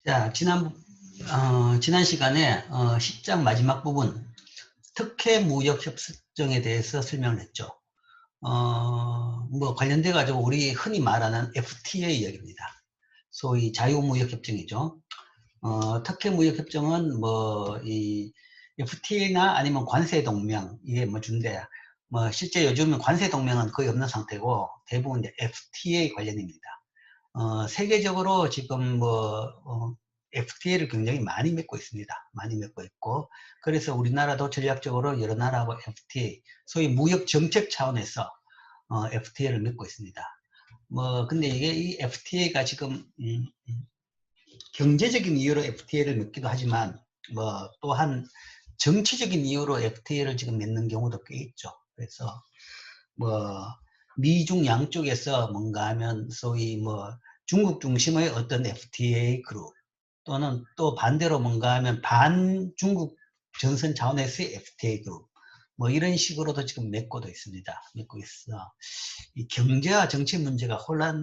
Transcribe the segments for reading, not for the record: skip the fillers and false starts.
자, 지난 시간에 10장 마지막 부분, 특혜 무역 협정에 대해서 설명을 했죠. 관련돼가지고 우리 흔히 말하는 FTA 이야기입니다. 소위 자유무역 협정이죠. 특혜 무역 협정은 이 FTA나 아니면 관세 동맹, 이게 준대. 실제 요즘은 관세 동맹은 거의 없는 상태고 대부분 이제 FTA 관련입니다. 세계적으로 지금 FTA를 굉장히 많이 맺고 있습니다. 많이 맺고 있고, 그래서 우리나라도 전략적으로 여러 나라하고 FTA, 소위 무역 정책 차원에서 FTA를 맺고 있습니다. 근데 이게 이 FTA가 지금 경제적인 이유로 FTA를 맺기도 하지만, 또한 정치적인 이유로 FTA를 지금 맺는 경우도 꽤 있죠. 그래서 미중 양쪽에서 뭔가 하면 소위 중국 중심의 어떤 FTA 그룹, 또는 또 반대로 뭔가 하면 반중국 전선 차원에서의 FTA 그룹, 이런 식으로도 지금 맺고도 있습니다. 맺고 있어. 이 경제와 정치 문제가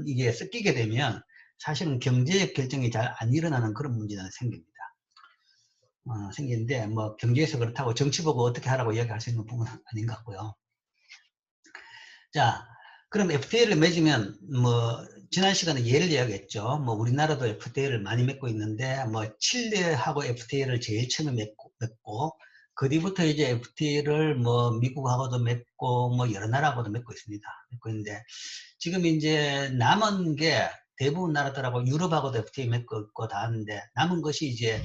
이게 섞이게 되면 사실은 경제적 결정이 잘 안 일어나는 그런 문제는 생깁니다. 생기는데 경제에서 그렇다고 정치 보고 어떻게 하라고 이야기할 수 있는 부분은 아닌 것 같고요. 자, 그럼 FTA를 맺으면 지난 시간에 예를 이야기했죠. 우리나라도 FTA를 많이 맺고 있는데 칠레하고 FTA를 제일 처음에 맺고 그 뒤부터 이제 FTA를 미국하고도 맺고 여러 나라하고도 맺고 있습니다. 맺고 있는데 지금 이제 남은 게 대부분 나라들하고 유럽하고도 FTA 맺고 있고 다 하는데 남은 것이 이제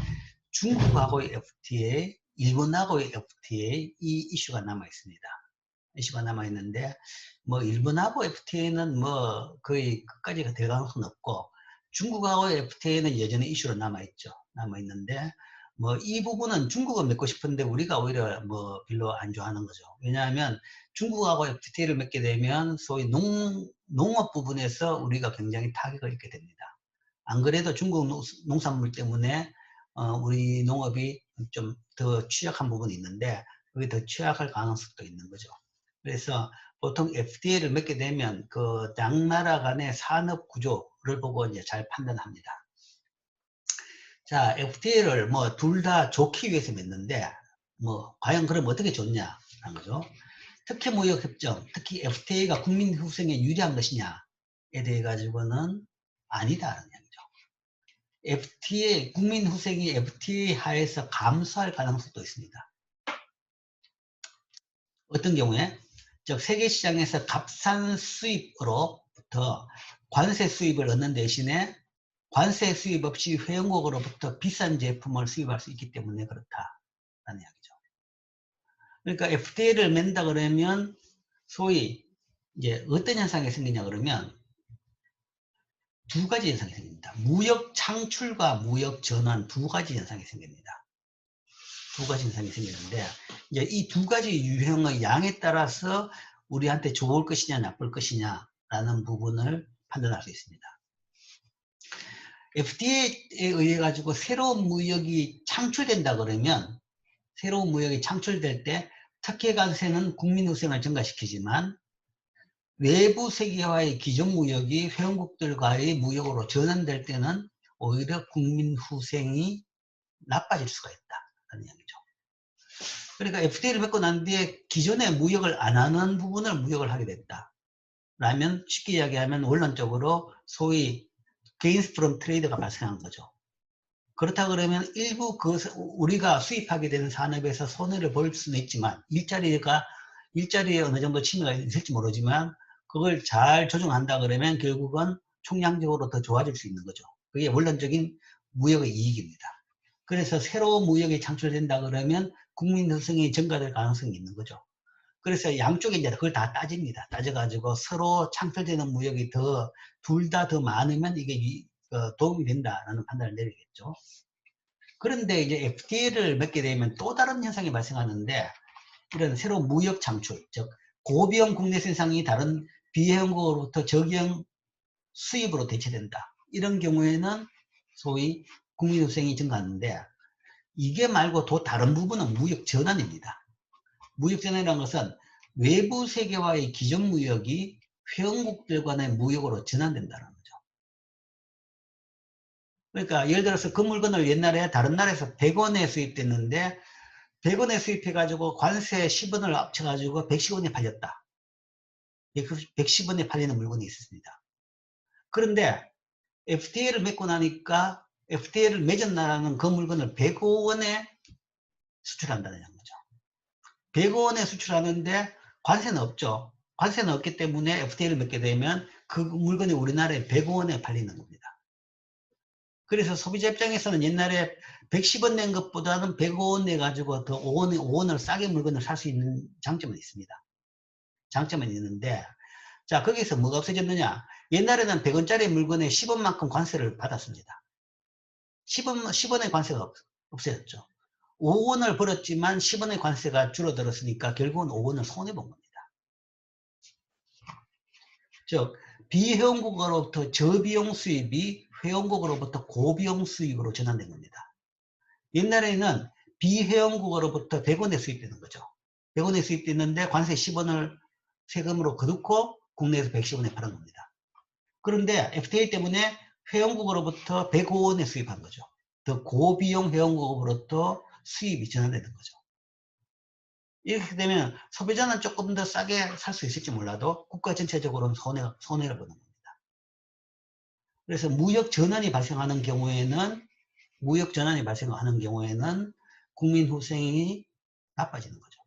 중국하고의 FTA, 일본하고의 FTA 이 이슈가 남아 있습니다. 이슈가 남아있는데, 일본하고 FTA는 거의 끝까지 될 가능성은 없고, 중국하고 FTA는 여전히 이슈로 남아있죠. 남아있는데, 이 부분은 중국은 맺고 싶은데 우리가 오히려 별로 안 좋아하는 거죠. 왜냐하면 중국하고 FTA를 맺게 되면 소위 농업 부분에서 우리가 굉장히 타격을 입게 됩니다. 안 그래도 중국 농산물 때문에 우리 농업이 좀 더 취약한 부분이 있는데, 그게 더 취약할 가능성도 있는 거죠. 그래서 보통 FTA를 맺게 되면 그 양 나라 간의 산업 구조를 보고 이제 잘 판단합니다. 자, FTA를 둘 다 좋기 위해서 맺는데 과연 그럼 어떻게 좋냐라는 거죠. 특히 무역협정, 특히 FTA가 국민 후생에 유리한 것이냐에 대해 가지고는 아니다라는 얘기죠. 국민 후생이 FTA 하에서 감소할 가능성도 있습니다. 어떤 경우에? 즉 세계 시장에서 값싼 수입으로부터 관세 수입을 얻는 대신에 관세 수입 없이 회원국으로부터 비싼 제품을 수입할 수 있기 때문에 그렇다라는 이야기죠. 그러니까 FTA를 맺는다 그러면 소위 이제 어떤 현상이 생기냐 그러면 두 가지 현상이 생깁니다. 무역 창출과 무역 전환 두 가지 현상이 생깁니다. 두 가지 현상이 생기는데 이제 이 두 가지 유형의 양에 따라서 우리한테 좋을 것이냐 나쁠 것이냐라는 부분을 판단할 수 있습니다. FTA에 의해 가지고 새로운 무역이 창출된다 그러면 새로운 무역이 창출될 때 특혜 관세는 국민 후생을 증가시키지만 외부 세계와의 기존 무역이 회원국들과의 무역으로 전환될 때는 오히려 국민 후생이 나빠질 수가 있다는 이야기죠. 그러니까 FTA를 맺고 난 뒤에 기존의 무역을 안 하는 부분을 무역을 하게 됐다. 라면 쉽게 이야기하면 원론적으로 소위 gains from trade가 발생한 거죠. 그렇다 그러면 일부 우리가 수입하게 되는 산업에서 손해를 볼 수는 있지만 일자리에 어느 정도 침해가 있을지 모르지만 그걸 잘 조정한다 그러면 결국은 총량적으로 더 좋아질 수 있는 거죠. 그게 원론적인 무역의 이익입니다. 그래서 새로운 무역이 창출된다 그러면 국민 후생이 증가될 가능성이 있는 거죠. 그래서 양쪽에 이제 그걸 다 따집니다. 따져가지고 서로 창출되는 무역이 둘 다 더 많으면 이게 도움이 된다라는 판단을 내리겠죠. 그런데 이제 FTA를 맺게 되면 또 다른 현상이 발생하는데 이런 새로운 무역 창출, 즉 고비용 국내 생산이 다른 비회원국으로부터 저기형 수입으로 대체된다. 이런 경우에는 소위 국민후생이 증가하는데 이게 말고 또 다른 부분은 무역 전환입니다. 무역 전환이라는 것은 외부 세계와의 기존 무역이 회원국들 간의 무역으로 전환된다는 거죠. 그러니까 예를 들어서 그 물건을 옛날에 다른 나라에서 100원에 수입됐는데 100원에 수입해가지고 관세 10원을 합쳐가지고 110원에 팔렸다. 110원에 팔리는 물건이 있습니다. 그런데 FTA를 맺고 나니까 FTA를 맺은 나라는 그 물건을 105원에 수출한다는 거죠. 105원에 수출하는데 관세는 없죠. 관세는 없기 때문에 FTA를 맺게 되면 그 물건이 우리나라에 105원에 팔리는 겁니다. 그래서 소비자 입장에서는 옛날에 110원 낸 것보다는 105원 내가지고 더 5원을 싸게 물건을 살 수 있는 장점은 있습니다. 장점은 있는데, 자, 거기서 뭐가 없어졌느냐? 옛날에는 100원짜리 물건에 10원만큼 관세를 받았습니다. 10원의 관세가 없어졌죠. 5원을 벌었지만 10원의 관세가 줄어들었으니까 결국은 5원을 손해본 겁니다. 즉, 비회원국으로부터 저비용 수입이 회원국으로부터 고비용 수입으로 전환된 겁니다. 옛날에는 비회원국으로부터 100원에 수입되는 거죠. 100원에 수입됐는데 관세 10원을 세금으로 거두고 국내에서 110원에 팔은 겁니다. 그런데 FTA 때문에 회원국으로부터 105원에 수입한 거죠. 더 고비용 회원국으로부터 수입이 전환되는 거죠. 이렇게 되면 소비자는 조금 더 싸게 살 수 있을지 몰라도 국가 전체적으로는 손해를 보는 겁니다. 그래서 무역 전환이 발생하는 경우에는 국민 후생이 나빠지는 거죠.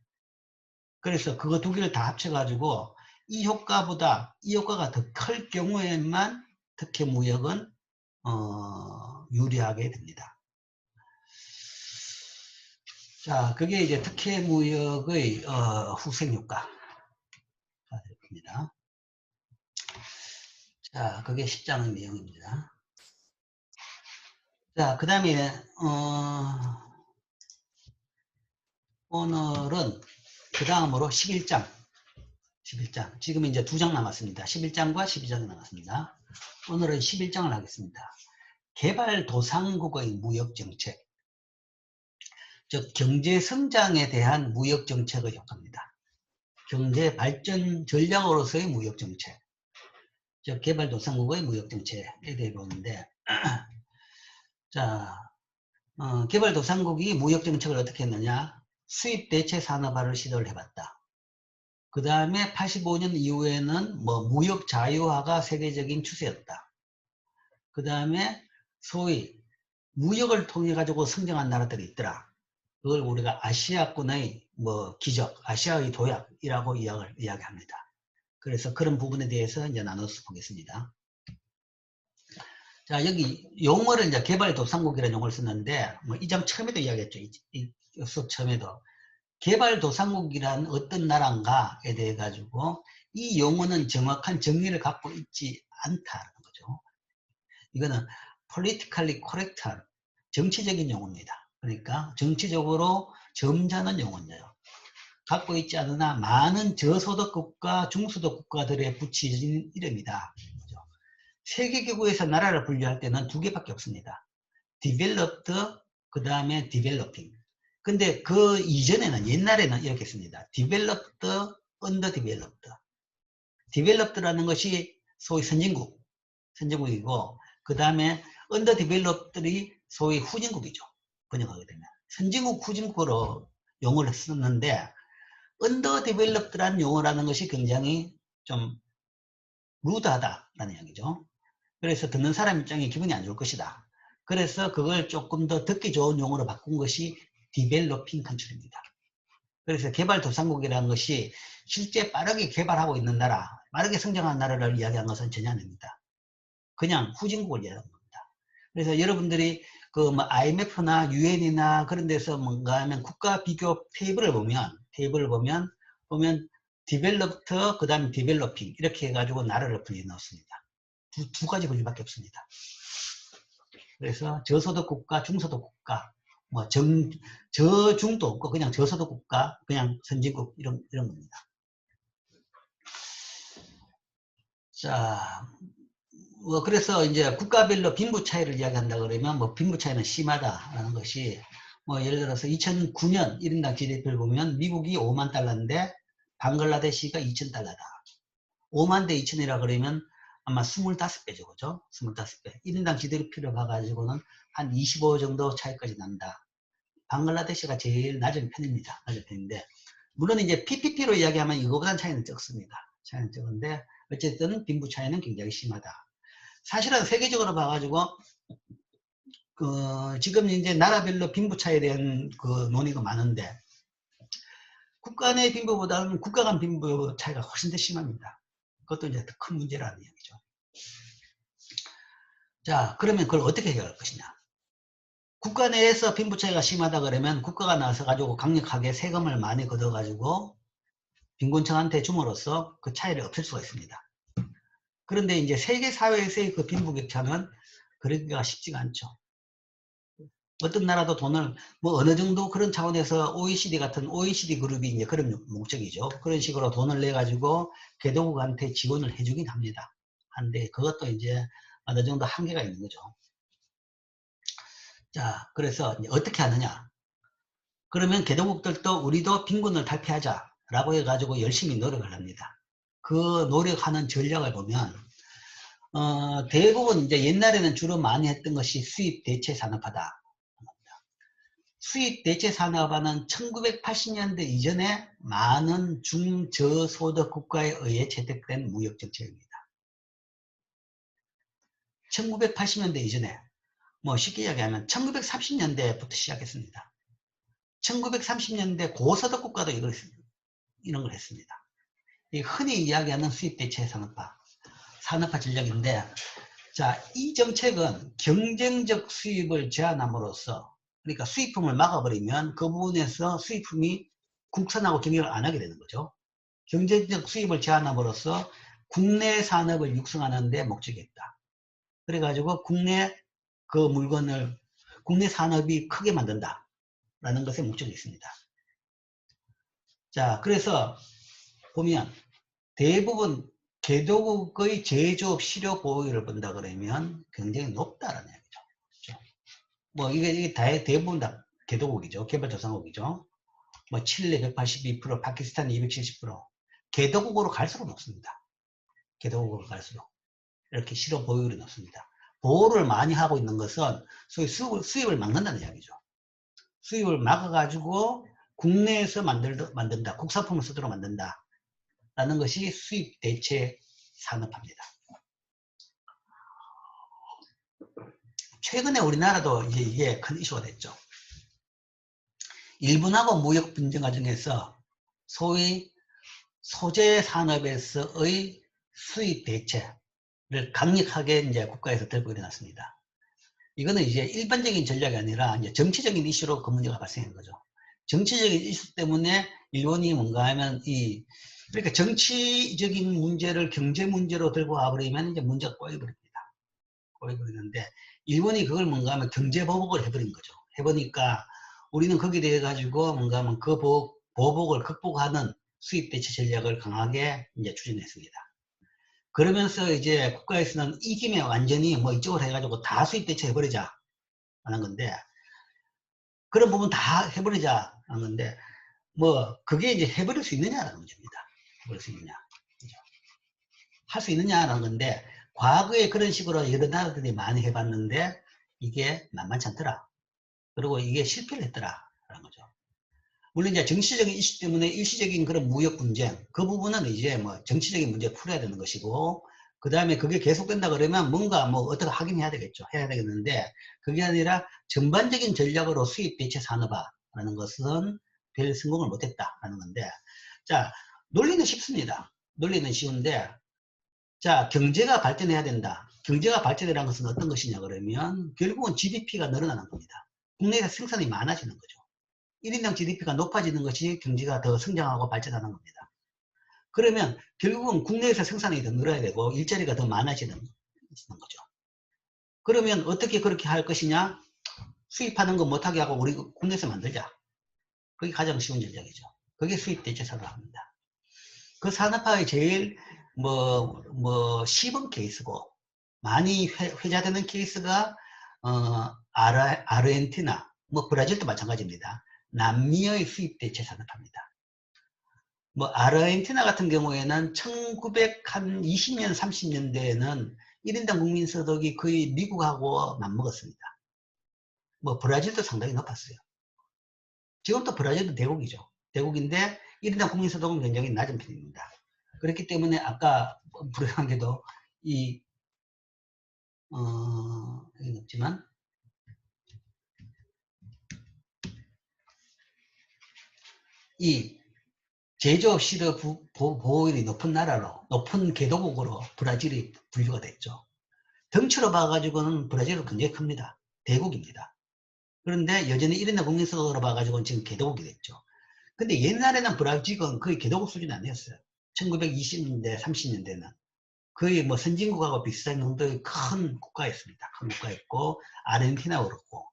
그래서 그거 두 개를 다 합쳐가지고 이 효과가 더 클 경우에만 특혜 무역은 유리하게 됩니다. 자, 그게 이제 특혜 무역의 후생 효과입니다. 자, 그게 10장의 내용입니다. 자, 그 다음에 오늘은 그 다음으로 11장. 지금 이제 2장 남았습니다. 11장과 12장이 남았습니다. 오늘은 11장을 하겠습니다. 개발도상국의 무역정책, 즉 경제성장에 대한 무역정책의 효과입니다. 경제발전 전략으로서의 무역정책, 즉 개발도상국의 무역정책에 대해 보는데, 자, 개발도상국이 무역정책을 어떻게 했느냐? 수입대체산업화를 시도를 해봤다. 그 다음에 85년 이후에는 무역 자유화가 세계적인 추세였다. 그 다음에 소위 무역을 통해 가지고 성장한 나라들이 있더라. 그걸 우리가 아시아권의 기적, 아시아의 도약이라고 이야기합니다. 그래서 그런 부분에 대해서 이제 나눠서 보겠습니다. 자, 여기 용어를 이제 개발도상국이라는 용어를 썼는데, 이 장 처음에도 이야기했죠. 이 수업 처음에도. 개발도상국이란 어떤 나라인가에 대해 가지고 이 용어는 정확한 정의를 갖고 있지 않다는 거죠. 이거는 politically correct한 정치적인 용어입니다. 그러니까 정치적으로 점잖은 용어예요. 갖고 있지 않으나 많은 저소득국가, 중소득 국가들에 붙여진 이름이다. 세계기구에서 나라를 분류할 때는 두 개밖에 없습니다. developed, 그 다음에 developing. 근데 그 이전에는, 옛날에는 이렇게 씁니다. developed, underdeveloped. developed라는 것이 소위 선진국이고, 그 다음에 underdeveloped들이 소위 후진국이죠. 번역하게 되면. 선진국, 후진국으로 용어를 썼는데, underdeveloped라는 용어라는 것이 굉장히 좀 루드하다라는 이야기죠. 그래서 듣는 사람 입장에 기분이 안 좋을 것이다. 그래서 그걸 조금 더 듣기 좋은 용어로 바꾼 것이 디벨로핑 컨트리입니다. 그래서 개발도상국이라는 것이 실제 빠르게 개발하고 있는 나라, 빠르게 성장한 나라를 이야기한 것은 전혀 아닙니다. 그냥 후진국을 이야기한 겁니다. 그래서 여러분들이 그 IMF나 UN이나 그런 데서 뭔가 하면 국가 비교 테이블을 보면 디벨롭트, 그 다음에 디벨로핑 이렇게 해가지고 나라를 분리해 놓습니다. 두 가지 분류밖에 없습니다. 그래서 저소득 국가, 중소득 국가, 저중도 없고 그냥 저소득 국가, 그냥 선진국 이런 겁니다. 자, 그래서 이제 국가별로 빈부 차이를 이야기한다 그러면 빈부 차이는 심하다라는 것이 예를 들어서 2009년 1인당 GDP를 보면 미국이 5만 달러인데 방글라데시가 2,000달러다. 5만 대 2,000이라 그러면 아마 25배죠. 그죠? 25배. 1인당 GDP를 봐가지고는 한 25 정도 차이까지 난다. 방글라데시가 제일 낮은 편입니다. 낮은 편인데, 물론 이제 PPP로 이야기하면 이거보다는 차이는 적습니다. 차이는 적은데, 어쨌든 빈부 차이는 굉장히 심하다. 사실은 세계적으로 봐가지고, 지금 이제 나라별로 빈부 차이에 대한 그 논의가 많은데, 국가 내 빈부보다는 국가 간 빈부 차이가 훨씬 더 심합니다. 그것도 이제 더 큰 문제라는 얘기죠. 자, 그러면 그걸 어떻게 해결할 것이냐? 국가 내에서 빈부 차이가 심하다 그러면 국가가 나서 가지고 강력하게 세금을 많이 걷어 가지고 빈곤층한테 줌으로써 그 차이를 없앨 수가 있습니다. 그런데 이제 세계 사회에서의 그 빈부 격차는 그러기가 쉽지가 않죠. 어떤 나라도 돈을 뭐 어느 정도 그런 차원에서 OECD 같은 OECD 그룹이 이제 그런 목적이죠. 그런 식으로 돈을 내 가지고 개도국한테 지원을 해주긴 합니다. 한데 그것도 이제 어느 정도 한계가 있는 거죠. 자, 그래서 어떻게 하느냐? 그러면 개도국들도 우리도 빈곤을 탈피하자라고 해가지고 열심히 노력을 합니다. 그 노력하는 전략을 보면 대부분 이제 옛날에는 주로 많이 했던 것이 수입 대체 산업화다. 수입 대체 산업화는 1980년대 이전에 많은 중저소득 국가에 의해 채택된 무역 정책입니다. 1980년대 이전에 뭐 쉽게 이야기하면 1930년대부터 시작했습니다. 1930년대 고소득 국가도 이런 걸 했습니다. 흔히 이야기하는 수입 대체 산업화 전략인데, 자, 이 정책은 경쟁적 수입을 제한함으로써, 그러니까 수입품을 막아버리면 그 부분에서 수입품이 국산하고 경쟁을 안 하게 되는 거죠. 경쟁적 수입을 제한함으로써 국내 산업을 육성하는 데 목적이었다. 그래가지고 국내 그 물건을 국내 산업이 크게 만든다 라는 것에 목적이 있습니다. 자, 그래서 보면 대부분 개도국의 제조업 실효 보유를 본다 그러면 굉장히 높다라는 얘기죠. 그렇죠? 뭐 이게 대부분 다 개도국이죠. 개발도상국이죠. 뭐 칠레 182%, 파키스탄 270%. 개도국으로 갈수록 높습니다. 개도국으로 갈수록 이렇게 실효 보유율이 높습니다. 보호를 많이 하고 있는 것은 소위 수입을 막는다는 이야기죠. 수입을 막아가지고 국내에서 만든다. 국산품을 쓰도록 만든다. 라는 것이 수입 대체 산업화입니다. 최근에 우리나라도 이게 큰 이슈가 됐죠. 일본하고 무역 분쟁 과정에서 소위 소재 산업에서의 수입 대체를 강력하게 이제 국가에서 들고 일어났습니다. 이거는 이제 일반적인 전략이 아니라 이제 정치적인 이슈로 그 문제가 발생한 거죠. 정치적인 이슈 때문에 일본이 뭔가 하면 그러니까 정치적인 문제를 경제 문제로 들고 와버리면 이제 문제가 꼬여버립니다. 꼬여버리는데 일본이 그걸 뭔가 하면 경제 보복을 해버린 거죠. 해보니까 우리는 거기에 대해 가지고 뭔가 하면 그 보복을 극복하는 수입 대체 전략을 강하게 이제 추진했습니다. 그러면서 이제 국가에서는 이 김에 완전히 뭐 이쪽으로 해가지고 다 수입 대체 해버리자 하는 건데, 그런 부분 다 해버리자 하는 건데, 뭐 그게 이제 해버릴 수 있느냐라는 문제입니다. 해버릴 수 있느냐, 할 수 있느냐라는 건데, 과거에 그런 식으로 여러 나라들이 많이 해봤는데 이게 만만치 않더라. 그리고 이게 실패를 했더라라는 거죠. 물론 이제 정치적인 이슈 때문에 일시적인 그런 무역 분쟁, 그 부분은 이제 뭐 정치적인 문제를 풀어야 되는 것이고, 그 다음에 그게 계속된다 그러면 뭔가 뭐 어떻게 하긴 해야 되겠죠. 해야 되겠는데, 그게 아니라 전반적인 전략으로 수입 대체 산업화라는 것은 별 성공을 못했다라는 건데, 자, 논리는 쉽습니다. 논리는 쉬운데, 자, 경제가 발전해야 된다. 경제가 발전이라는 것은 어떤 것이냐 그러면 결국은 GDP가 늘어나는 겁니다. 국내에서 생산이 많아지는 거죠. 1인당 GDP가 높아지는 것이 경제가 더 성장하고 발전하는 겁니다. 그러면 결국은 국내에서 생산이 더 늘어야 되고 일자리가 더 많아지는 거죠. 그러면 어떻게 그렇게 할 것이냐? 수입하는 거 못하게 하고 우리 국내에서 만들자. 그게 가장 쉬운 전략이죠. 그게 수입 대체 산업화입니다. 그 산업화의 제일 시범 케이스고 많이 회자되는 케이스가 아르헨티나, 뭐 브라질도 마찬가지입니다. 남미의 수입 대체 산업화입니다. 뭐 아르헨티나 같은 경우에는 1920년 30년대에는 1인당 국민소득이 거의 미국하고 맞먹었습니다. 뭐 브라질도 상당히 높았어요. 지금도 브라질도 대국이죠. 대국인데 1인당 국민소득은 굉장히 낮은 편입니다. 그렇기 때문에 아까 불행한 게도 이 여기 없지만 이 제조업 실업 보호율이 높은 나라로, 높은 개도국으로 브라질이 분류가 됐죠. 덩치로 봐가지고는 브라질은 굉장히 큽니다. 대국입니다. 그런데 여전히 1인당 국민소득으로 봐가지고는 지금 개도국이 됐죠. 근데 옛날에는 브라질은 거의 개도국 수준이 아니었어요. 1920년대, 30년대는. 거의 뭐 선진국하고 비슷한 정도의 큰 국가였습니다. 큰 국가였고, 아르헨티나도 그렇고.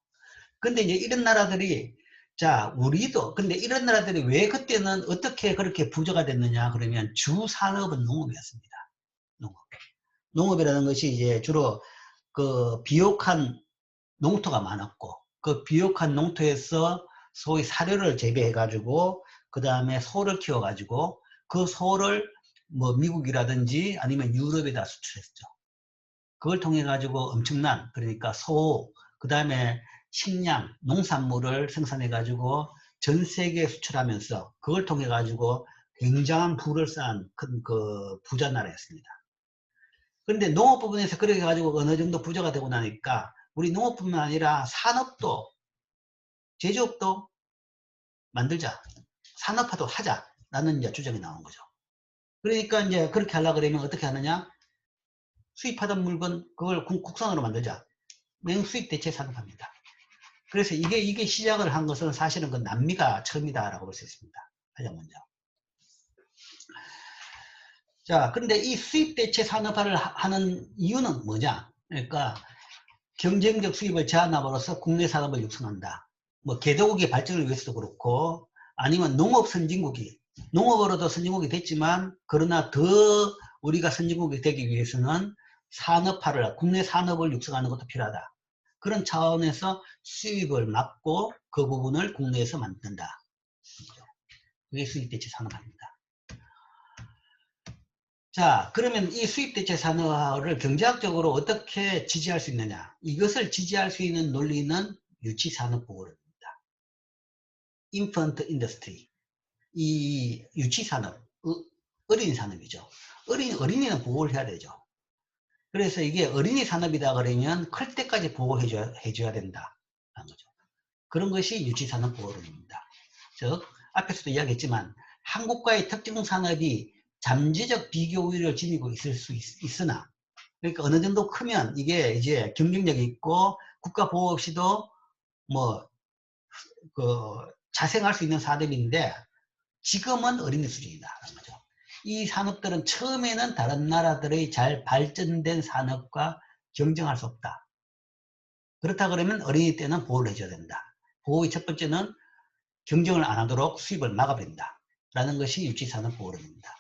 근데 이제 이런 나라들이, 자, 우리도, 근데 이런 나라들이 왜 그때는 어떻게 그렇게 부자가 됐느냐, 그러면 주 산업은 농업이었습니다. 농업. 농업이라는 것이 이제 주로 그 비옥한 농토가 많았고, 그 비옥한 농토에서 소위 사료를 재배해가지고, 그 다음에 소를 키워가지고, 그 소를 뭐 미국이라든지 아니면 유럽에다 수출했죠. 그걸 통해 가지고 엄청난, 그러니까 소, 그 다음에 식량, 농산물을 생산해 가지고 전 세계에 수출하면서 그걸 통해 가지고 굉장한 부를 쌓은 큰 그 부자 나라였습니다. 그런데 농업 부분에서 그렇게 가지고 어느 정도 부자가 되고 나니까 우리 농업뿐만 아니라 산업도, 제조업도 만들자, 산업화도 하자라는 이제 주장이 나온 거죠. 그러니까 이제 그렇게 하려고 그러면 어떻게 하느냐? 수입하던 물건 그걸 국산으로 만들자. 맹수입 대체 산업합니다. 그래서 이게 시작을 한 것은 사실은 그 남미가 처음이다라고 볼 수 있습니다. 가장 먼저. 자, 그런데 이 수입 대체 산업화를 하는 이유는 뭐냐? 그러니까 경쟁적 수입을 제한함으로써 국내 산업을 육성한다. 뭐 개도국의 발전을 위해서도 그렇고, 아니면 농업 선진국이, 농업으로도 선진국이 됐지만, 그러나 더 우리가 선진국이 되기 위해서는 산업화를, 국내 산업을 육성하는 것도 필요하다. 그런 차원에서 수입을 막고 그 부분을 국내에서 만든다. 그게 수입대체 산업화입니다. 자, 그러면 이 수입대체 산업화를 경제학적으로 어떻게 지지할 수 있느냐? 이것을 지지할 수 있는 논리는 유치산업보호입니다. infant industry. 이 유치산업, 어린이 산업이죠. 어린이는 보호를 해야 되죠. 그래서 이게 어린이 산업이다 그러면 클 때까지 보호해줘야 된다. 라는 거죠. 그런 것이 유치산업보호론입니다. 즉, 앞에서도 이야기했지만, 한국과의 특정 산업이 잠재적 비교 우위를 지니고 있을 수 있으나, 그러니까 어느 정도 크면 이게 이제 경쟁력이 있고, 국가 보호 없이도 뭐, 자생할 수 있는 산업인데, 지금은 어린이 수준이다라는 거죠. 이 산업들은 처음에는 다른 나라들의 잘 발전된 산업과 경쟁할 수 없다. 그렇다 그러면 어린이 때는 보호를 해줘야 된다. 보호의 첫 번째는 경쟁을 안 하도록 수입을 막아버린다. 라는 것이 유치산업보호론입니다.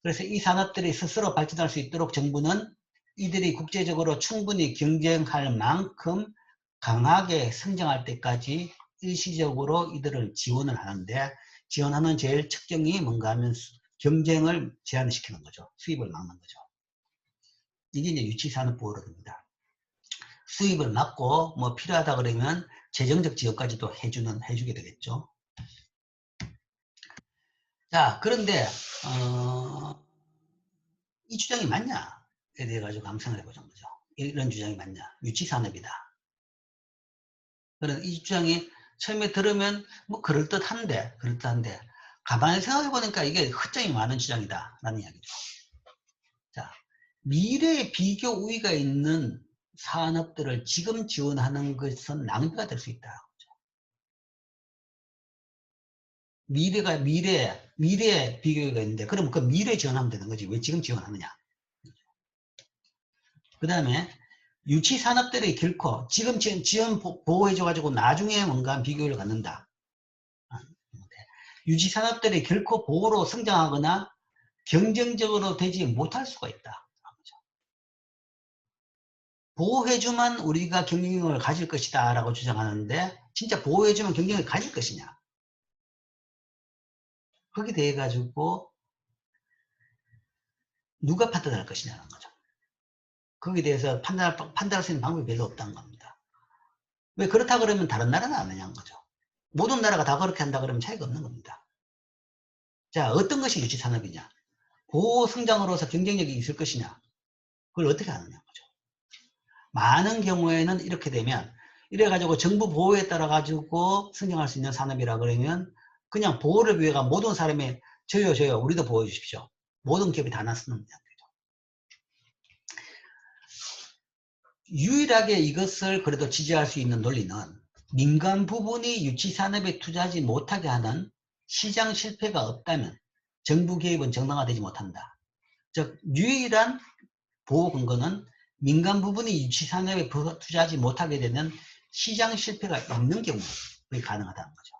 그래서 이 산업들이 스스로 발전할 수 있도록 정부는 이들이 국제적으로 충분히 경쟁할 만큼 강하게 성장할 때까지 일시적으로 이들을 지원을 하는데, 지원하는 제일 측정이 뭔가 하면 경쟁을 제한시키는 거죠. 수입을 막는 거죠. 이게 이제 유치산업보호론입니다. 수입을 막고 뭐 필요하다 그러면 재정적 지원까지도 해주게 되겠죠. 자, 그런데 이 주장이 맞냐에 대해 가지고 감상을 해보자는 거죠. 이런 주장이 맞냐? 유치산업이다. 그런 이 주장이 처음에 들으면 뭐 그럴듯한데 가만히 생각해 보니까 이게 허점이 많은 주장이다라는 이야기죠. 자, 미래에 비교 우위가 있는 산업들을 지금 지원하는 것은 낭비가 될 수 있다. 미래에 비교가 있는데, 그럼 그 미래에 지원하면 되는 거지. 왜 지금 지원하느냐. 그 다음에 유치산업들이 결코 지금 지원 보호해줘가지고 나중에 뭔가 비교를 갖는다. 유치산업들이 결코 보호로 성장하거나 경쟁적으로 되지 못할 수가 있다. 보호해주면 우리가 경쟁력을 가질 것이다 라고 주장하는데, 진짜 보호해주면 경쟁력을 가질 것이냐. 거기에 대해 가지고 누가 판단할 것이냐는 거죠. 거기에 대해서 판단할 수 있는 방법이 별로 없다는 겁니다. 왜 그렇다 그러면 다른 나라는 안 하냐는 거죠. 모든 나라가 다 그렇게 한다 그러면 차이가 없는 겁니다. 자, 어떤 것이 유치산업이냐? 고성장으로서 경쟁력이 있을 것이냐? 그걸 어떻게 하느냐는 거죠. 많은 경우에는 이렇게 되면 이래가지고 정부 보호에 따라 가지고 성장할 수 있는 산업이라 그러면 그냥 보호를 위해가 모든 사람이 저요 우리도 보호해 주십시오. 모든 기업이 다 나서는 거죠. 유일하게 이것을 그래도 지지할 수 있는 논리는 민간 부분이 유치산업에 투자하지 못하게 하는 시장 실패가 없다면 정부 개입은 정당화되지 못한다. 즉 유일한 보호 근거는 민간 부분이 유치산업에 투자하지 못하게 되는 시장 실패가 있는 경우에 가능하다는 거죠.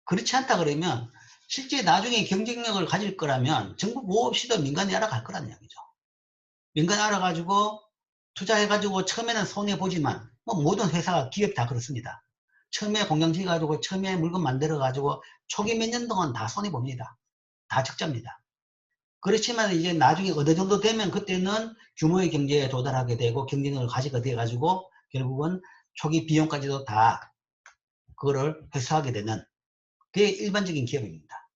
그렇지 않다 그러면 실제 나중에 경쟁력을 가질 거라면 정부 보호 없이도 민간이 알아갈 거라는 이야기죠. 민간이 알아가지고 투자해가지고 처음에는 손해보지만 뭐 모든 회사가 기업 다 그렇습니다. 처음에 공장 지어가지고 처음에 물건 만들어가지고 초기 몇 년 동안 다 손해봅니다. 다 적자입니다. 그렇지만 이제 나중에 어느 정도 되면 그때는 규모의 경제에 도달하게 되고 경쟁력을 가지게 돼가지고 결국은 초기 비용까지도 다 그거를 회수하게 되는 그게 일반적인 기업입니다.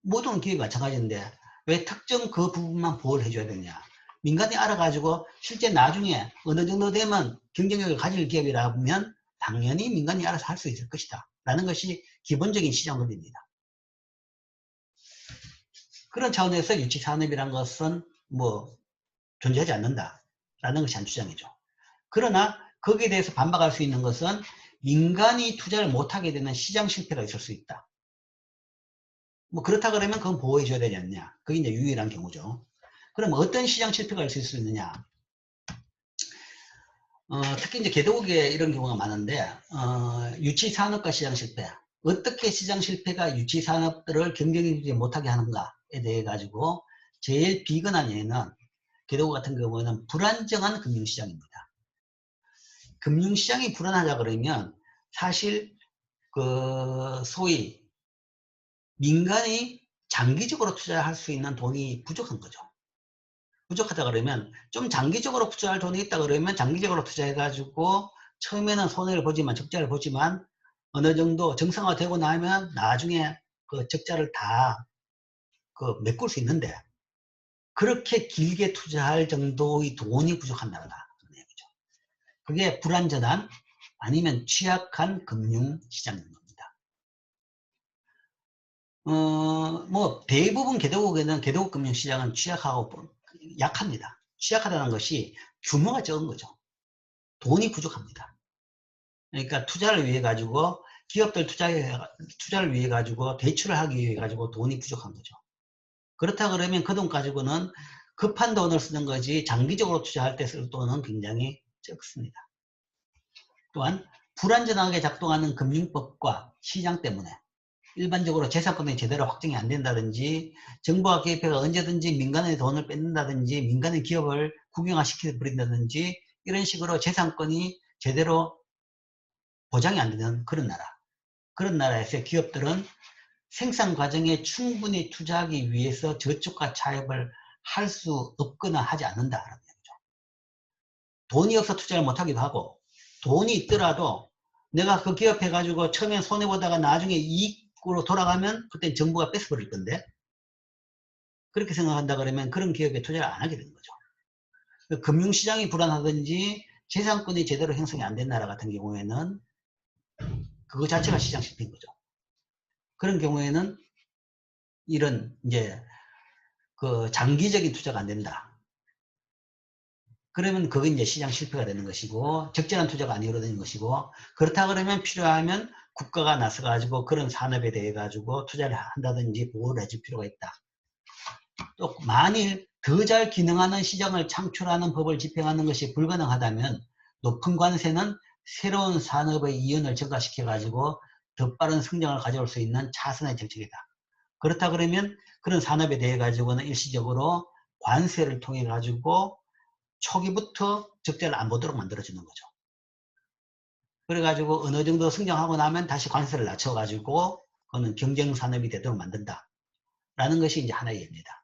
모든 기업이 마찬가지인데 왜 특정 그 부분만 보호를 해줘야 되냐. 민간이 알아가지고 실제 나중에 어느 정도 되면 경쟁력을 가질 기업이라면 당연히 민간이 알아서 할 수 있을 것이다 라는 것이 기본적인 시장 논리입니다. 그런 차원에서 유치산업이란 것은 뭐 존재하지 않는다 라는 것이 한 주장이죠. 그러나 거기에 대해서 반박할 수 있는 것은 민간이 투자를 못하게 되는 시장 실패가 있을 수 있다. 뭐 그렇다 그러면 그건 보호해 줘야 되지 않냐. 그게 이제 유일한 경우죠. 그럼 어떤 시장 실패가 있을 수 있느냐. 특히 이제 개도국에 이런 경우가 많은데, 유치산업과 시장 실패. 어떻게 시장 실패가 유치산업들을 경쟁하지 못하게 하는가에 대해 가지고 제일 비근한 예는 개도국 같은 경우는 불안정한 금융시장입니다. 금융시장이 불안하다 그러면 사실 그 소위 민간이 장기적으로 투자할 수 있는 돈이 부족한 거죠. 부족하다 그러면 좀 장기적으로 투자할 돈이 있다 그러면 장기적으로 투자해가지고 처음에는 손해를 보지만 적자를 보지만 어느 정도 정상화되고 나면 나중에 그 적자를 다 그 메꿀 수 있는데 그렇게 길게 투자할 정도의 돈이 부족한 나라다. 그게 불안전한 아니면 취약한 금융시장인 겁니다. 뭐 대부분 개도국에는 개도국 금융시장은 취약하고 약합니다. 취약하다는 것이 규모가 적은 거죠. 돈이 부족합니다. 그러니까 투자를 위해 가지고 기업들 투자를 위해 가지고 대출을 하기 위해 가지고 돈이 부족한 거죠. 그렇다 그러면 그 돈 가지고는 급한 돈을 쓰는 거지 장기적으로 투자할 때 쓸 돈은 굉장히 적습니다. 또한 불안전하게 작동하는 금융법과 시장 때문에 일반적으로 재산권이 제대로 확정이 안 된다든지 정부가 개입해서 언제든지 민간의 돈을 뺏는다든지 민간의 기업을 국영화시켜 버린다든지 이런 식으로 재산권이 제대로 보장이 안 되는 그런 나라. 그런 나라에서 기업들은 생산 과정에 충분히 투자하기 위해서 저축과 차입을 할 수 없거나 하지 않는다라는 얘기죠. 돈이 없어 투자를 못하기도 하고 돈이 있더라도 내가 그 기업 해가지고 처음에 손해보다가 나중에 이익으로 돌아가면 그때 정부가 뺏어버릴 건데 그렇게 생각한다 그러면 그런 기업에 투자를 안 하게 되는 거죠. 금융시장이 불안하든지 재산권이 제대로 형성이 안 된 나라 같은 경우에는 그거 자체가 시장 실패인 거죠. 그런 경우에는 이런 이제 그 장기적인 투자가 안 된다. 그러면 그게 이제 시장 실패가 되는 것이고 적절한 투자가 안 이루어지는 것이고 그렇다 그러면 필요하면 국가가 나서 가지고 그런 산업에 대해 가지고 투자를 한다든지 보호를 해줄 필요가 있다. 또 만일 더 잘 기능하는 시장을 창출하는 법을 집행하는 것이 불가능하다면 높은 관세는 새로운 산업의 이윤을 증가시켜 가지고 더 빠른 성장을 가져올 수 있는 차선의 정책이다. 그렇다 그러면 그런 산업에 대해 가지고는 일시적으로 관세를 통해 가지고 초기부터 적자를 안 보도록 만들어주는 거죠. 그래가지고 어느 정도 성장하고 나면 다시 관세를 낮춰가지고 그거는 경쟁산업이 되도록 만든다. 라는 것이 이제 하나의 예입니다.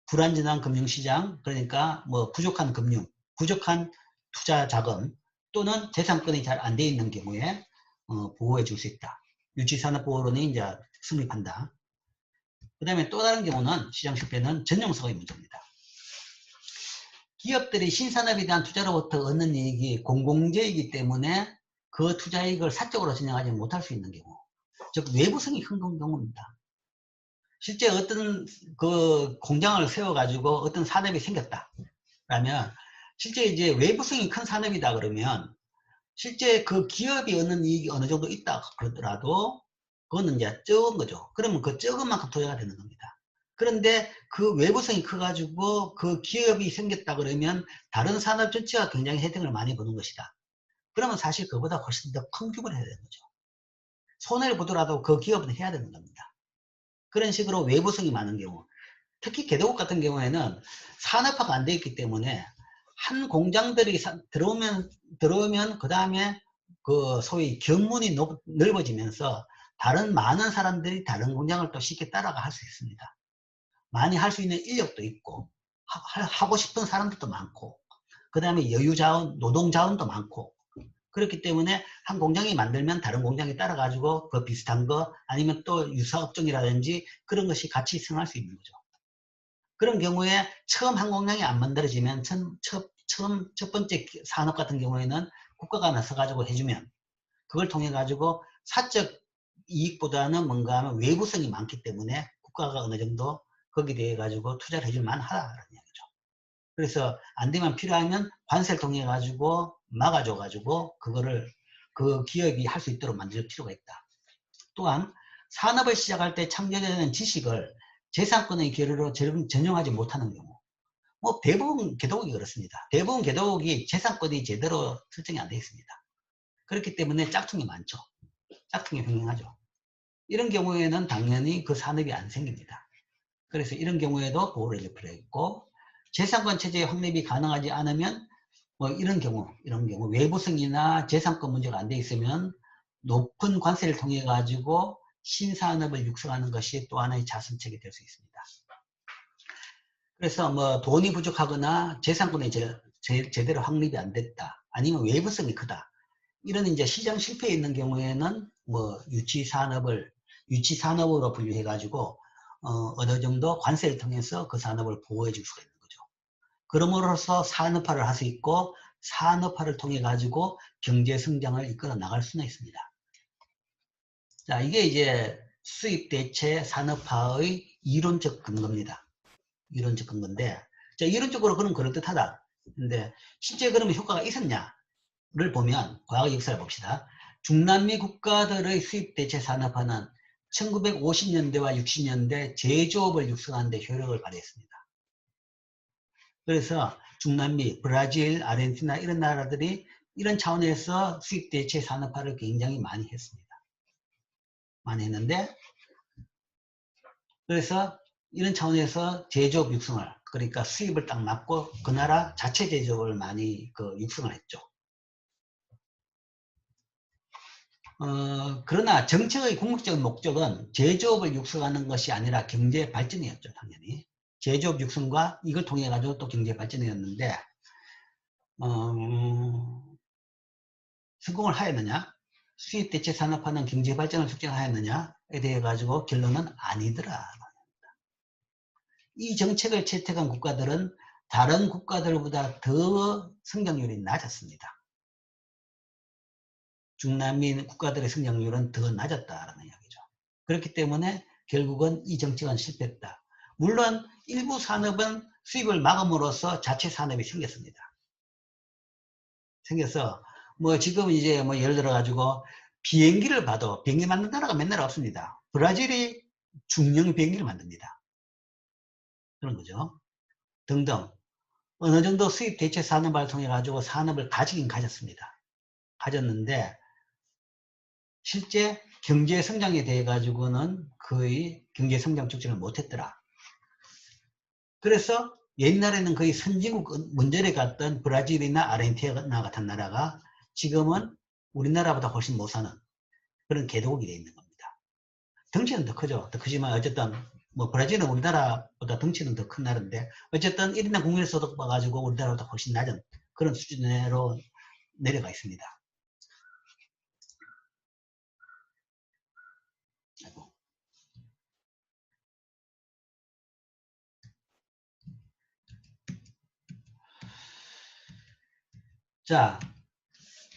불안전한 금융시장, 그러니까 뭐 부족한 금융, 부족한 투자 자금 또는 재산권이 잘 안 돼 있는 경우에 보호해 줄 수 있다. 유치산업보호론이 이제 성립한다. 그 다음에 또 다른 경우는 시장 실패는 전용성의 문제입니다. 기업들이 신산업에 대한 투자로부터 얻는 이익이 공공재이기 때문에 그 투자이익을 사적으로 전용하지 못할 수 있는 경우, 즉 외부성이 큰 경우입니다. 실제 어떤 그 공장을 세워가지고 어떤 산업이 생겼다 라면 실제 이제 외부성이 큰 산업이다 그러면 실제 그 기업이 얻는 이익이 어느 정도 있다 그러더라도 그거는 이제 적은 거죠. 그러면 그 적은 만큼 투자가 되는 겁니다. 그런데 그 외부성이 커가지고 그 기업이 생겼다 그러면 다른 산업 전체가 굉장히 혜택을 많이 보는 것이다. 그러면 사실 그보다 훨씬 더 큰 규모를 해야 되는 거죠. 손해를 보더라도 그 기업은 해야 되는 겁니다. 그런 식으로 외부성이 많은 경우, 특히 개도국 같은 경우에는 산업화가 안 돼 있기 때문에 한 공장들이 들어오면 그 다음에 그 소위 경문이 넓어지면서 다른 많은 사람들이 다른 공장을 또 쉽게 따라가 할 수 있습니다. 많이 할 수 있는 인력도 있고 하고 싶은 사람들도 많고 그 다음에 여유자원, 노동자원도 많고 그렇기 때문에 한 공장이 만들면 다른 공장이 따라가지고 그 비슷한 거 아니면 또 유사업종이라든지 그런 것이 같이 생할 수 있는 거죠. 그런 경우에 처음 한 공장이 안 만들어지면 첫 번째 산업 같은 경우에는 국가가 나서가지고 해주면 그걸 통해 가지고 사적 이익보다는 뭔가 하면 외부성이 많기 때문에 국가가 어느 정도 거기에 대해 가지고 투자를 해줄 만하다라는 얘기죠. 그래서 안 되면 필요하면 관세를 통해 가지고 막아줘 가지고 그거를 그 기업이 할 수 있도록 만들 필요가 있다. 또한 산업을 시작할 때 창조되는 지식을 재산권의 계류로 전용하지 못하는 경우, 뭐 대부분 개도국이 그렇습니다. 대부분 개도국이 재산권이 제대로 설정이 안 되어 있습니다. 그렇기 때문에 짝퉁이 많죠. 짝퉁이 횡행하죠. 이런 경우에는 당연히 그 산업이 안 생깁니다. 그래서 이런 경우에도 보호를 해줄 필요가 있고, 재산권 체제의 확립이 가능하지 않으면 뭐 이런 경우 외부성이나 재산권 문제가 안 돼 있으면 높은 관세를 통해 가지고 신산업을 육성하는 것이 또 하나의 자선책이 될 수 있습니다. 그래서 뭐 돈이 부족하거나 재산권이 제대로 확립이 안 됐다. 아니면 외부성이 크다. 이런 이제 시장 실패에 있는 경우에는 뭐 유치산업으로 분류해 가지고 어느 정도 관세를 통해서 그 산업을 보호해 줄 수가 있는 거죠. 그럼으로써 산업화를 할 수 있고 산업화를 통해 가지고 경제 성장을 이끌어 나갈 수는 있습니다. 자, 이게 이제 수입 대체 산업화의 이론적 근거입니다. 이론적 근거인데, 자, 이론적으로 그럼 그럴듯하다. 근데 실제 그러면 효과가 있었냐를 보면 과거 역사를 봅시다. 중남미 국가들의 수입 대체 산업화는 1950년대와 60년대 제조업을 육성하는 데 효력을 발휘했습니다. 그래서 중남미, 브라질, 아르헨티나 이런 나라들이 이런 차원에서 수입 대체 산업화를 굉장히 많이 했습니다. 많이 했는데, 그래서 이런 차원에서 제조업 육성을, 그러니까 수입을 딱 막고 그 나라 자체 제조업을 많이 육성을 했죠. 그러나 정책의 궁극적인 목적은 제조업을 육성하는 것이 아니라 경제 발전이었죠, 당연히. 제조업 육성과 이걸 통해 가지고 또 경제 발전이었는데, 성공을 하였느냐? 수입 대체 산업화는 경제 발전을促進하였느냐에 대해 가지고 결론은 아니더라. 이 정책을 채택한 국가들은 다른 국가들보다 더 성장률이 낮았습니다. 중남미 국가들의 성장률은 더 낮았다라는 이야기죠. 그렇기 때문에 결국은 이 정책은 실패했다. 물론 일부 산업은 수입을 막음으로써 자체 산업이 생겼습니다. 생겨서 뭐 지금 이제 뭐 예를 들어 가지고 비행기를 봐도 비행기 만든 나라가 몇 나라 없습니다. 브라질이 중형 비행기를 만듭니다. 그런 거죠. 등등 어느 정도 수입 대체 산업을 통해 가지고 산업을 가지긴 가졌습니다. 가졌는데 실제 경제 성장에 대해 가지고는 거의 경제 성장 축제를 못했더라. 그래서 옛날에는 거의 선진국 문제를 갔던 브라질이나 아르헨티나 같은 나라가 지금은 우리나라보다 훨씬 못 사는 그런 개도국이 되어 있는 겁니다. 덩치는 더 크죠. 더 크지만 어쨌든 뭐 브라질은 우리나라보다 덩치는 더 큰 나라인데 어쨌든 1인당 국민소득 봐가지고 우리나라보다 훨씬 낮은 그런 수준으로 내려가 있습니다. 자,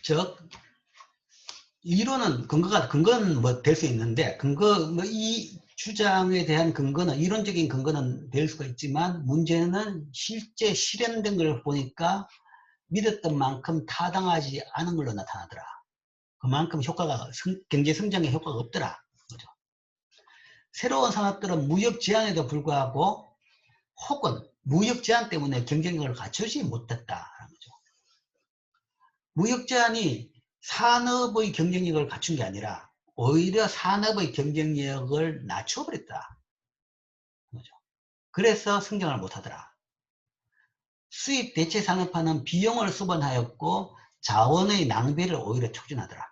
즉 이론은 근거는 뭐 될 수 있는데 뭐 이 주장에 대한 근거는 이론적인 근거는 될 수가 있지만 문제는 실제 실현된 걸 보니까 믿었던 만큼 타당하지 않은 걸로 나타나더라. 그만큼 경제 성장에 효과가 없더라. 그죠? 새로운 산업들은 무역 제한에도 불구하고 혹은 무역 제한 때문에 경쟁력을 갖추지 못했다라는 거죠. 무역 제한이 산업의 경쟁력을 갖춘 게 아니라 오히려 산업의 경쟁력을 낮춰버렸다. 그죠? 그래서 성장을 못하더라. 수입 대체 산업화는 비용을 수반하였고 자원의 낭비를 오히려 촉진하더라.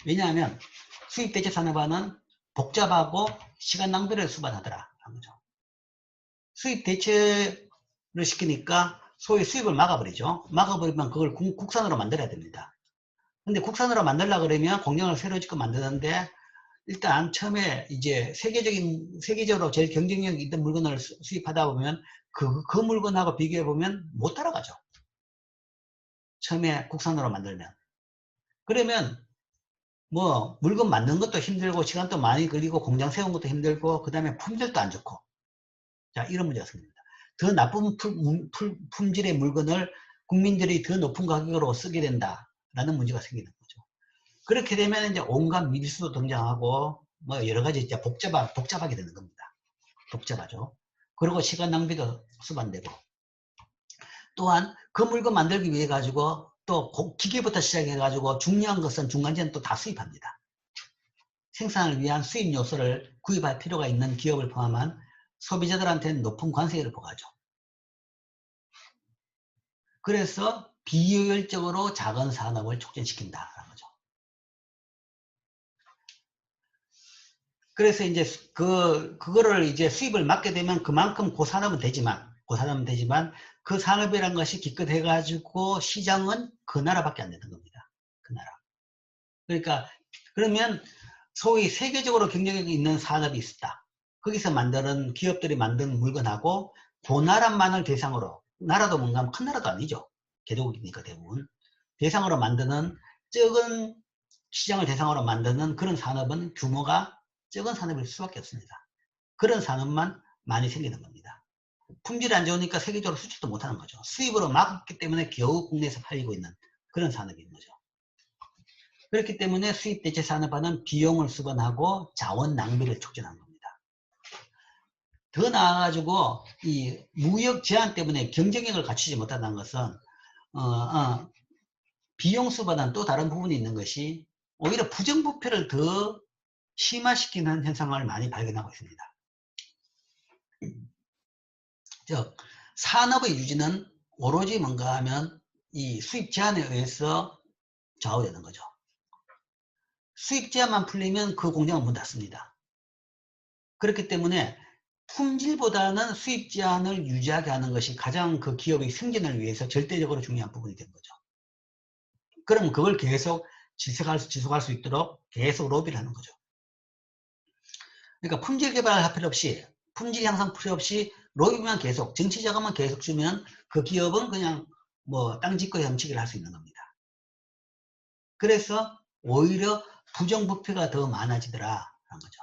왜냐하면 수입 대체 산업화는 복잡하고 시간 낭비를 수반하더라. 수입 대체를 시키니까 소위 수입을 막아버리죠. 막아버리면 그걸 국산으로 만들어야 됩니다. 근데 국산으로 만들려고 그러면 공장을 새로 짓고 만드는데 일단 처음에 이제 세계적으로 제일 경쟁력 있는 물건을 수입하다 보면 그 물건하고 비교해 보면 못 따라가죠. 처음에 국산으로 만들면. 그러면 뭐 물건 만드는 것도 힘들고 시간도 많이 걸리고 공장 세운 것도 힘들고 그 다음에 품질도 안 좋고 자 이런 문제가 생깁니다. 더 나쁜 품질의 물건을 국민들이 더 높은 가격으로 쓰게 된다라는 문제가 생기는 거죠. 그렇게 되면 이제 온갖 밀수도 등장하고 뭐 여러 가지 이제 복잡하게 되는 겁니다. 복잡하죠. 그리고 시간 낭비도 수반되고 또한 그 물건 만들기 위해 가지고 또 기계부터 시작해 가지고 중요한 것은 중간재는 또 다 수입합니다. 생산을 위한 수입 요소를 구입할 필요가 있는 기업을 포함한 소비자들한테는 높은 관세를 부과하죠. 그래서 비효율적으로 작은 산업을 촉진시킨다라는 거죠. 그래서 이제 그거를 이제 수입을 막게 되면 그만큼 고산업은 되지만 그 산업이란 것이 기껏 해가지고 시장은 그 나라밖에 안 되는 겁니다. 그 나라. 그러니까 그러면 소위 세계적으로 경쟁력이 있는 산업이 있다. 거기서 만드는 기업들이 만든 물건하고 그 나라만을 대상으로 나라도 뭔가 큰 나라도 아니죠. 개도국이니까 대부분 대상으로 만드는 적은 시장을 대상으로 만드는 그런 산업은 규모가 적은 산업일 수밖에 없습니다. 그런 산업만 많이 생기는 겁니다. 품질이 안 좋으니까 세계적으로 수출도 못하는 거죠. 수입으로 막았기 때문에 겨우 국내에서 팔리고 있는 그런 산업인 거죠. 그렇기 때문에 수입 대체 산업화는 비용을 수반하고 자원 낭비를 촉진하는 겁니다. 더 나아가지고 이 무역 제한 때문에 경쟁력을 갖추지 못한다는 것은 비용 수반한 또 다른 부분이 있는 것이 오히려 부정부패를 더 심화시키는 현상을 많이 발견하고 있습니다. 즉 산업의 유지는 오로지 뭔가 하면 이 수입 제한에 의해서 좌우되는 거죠. 수입 제한만 풀리면 그 공장은 문 닫습니다. 그렇기 때문에 품질보다는 수입 제한을 유지하게 하는 것이 가장 그 기업의 승진을 위해서 절대적으로 중요한 부분이 된 거죠. 그럼 그걸 계속 지속할 수 있도록 계속 로비를 하는 거죠. 그러니까 품질 개발할 필요 없이 품질 향상 필요 없이 로비만 계속 정치 자금만 계속 주면 그 기업은 그냥 뭐 땅 짓고 헤엄치기를 할 수 있는 겁니다. 그래서 오히려 부정부패가 더 많아지더라 라는 거죠.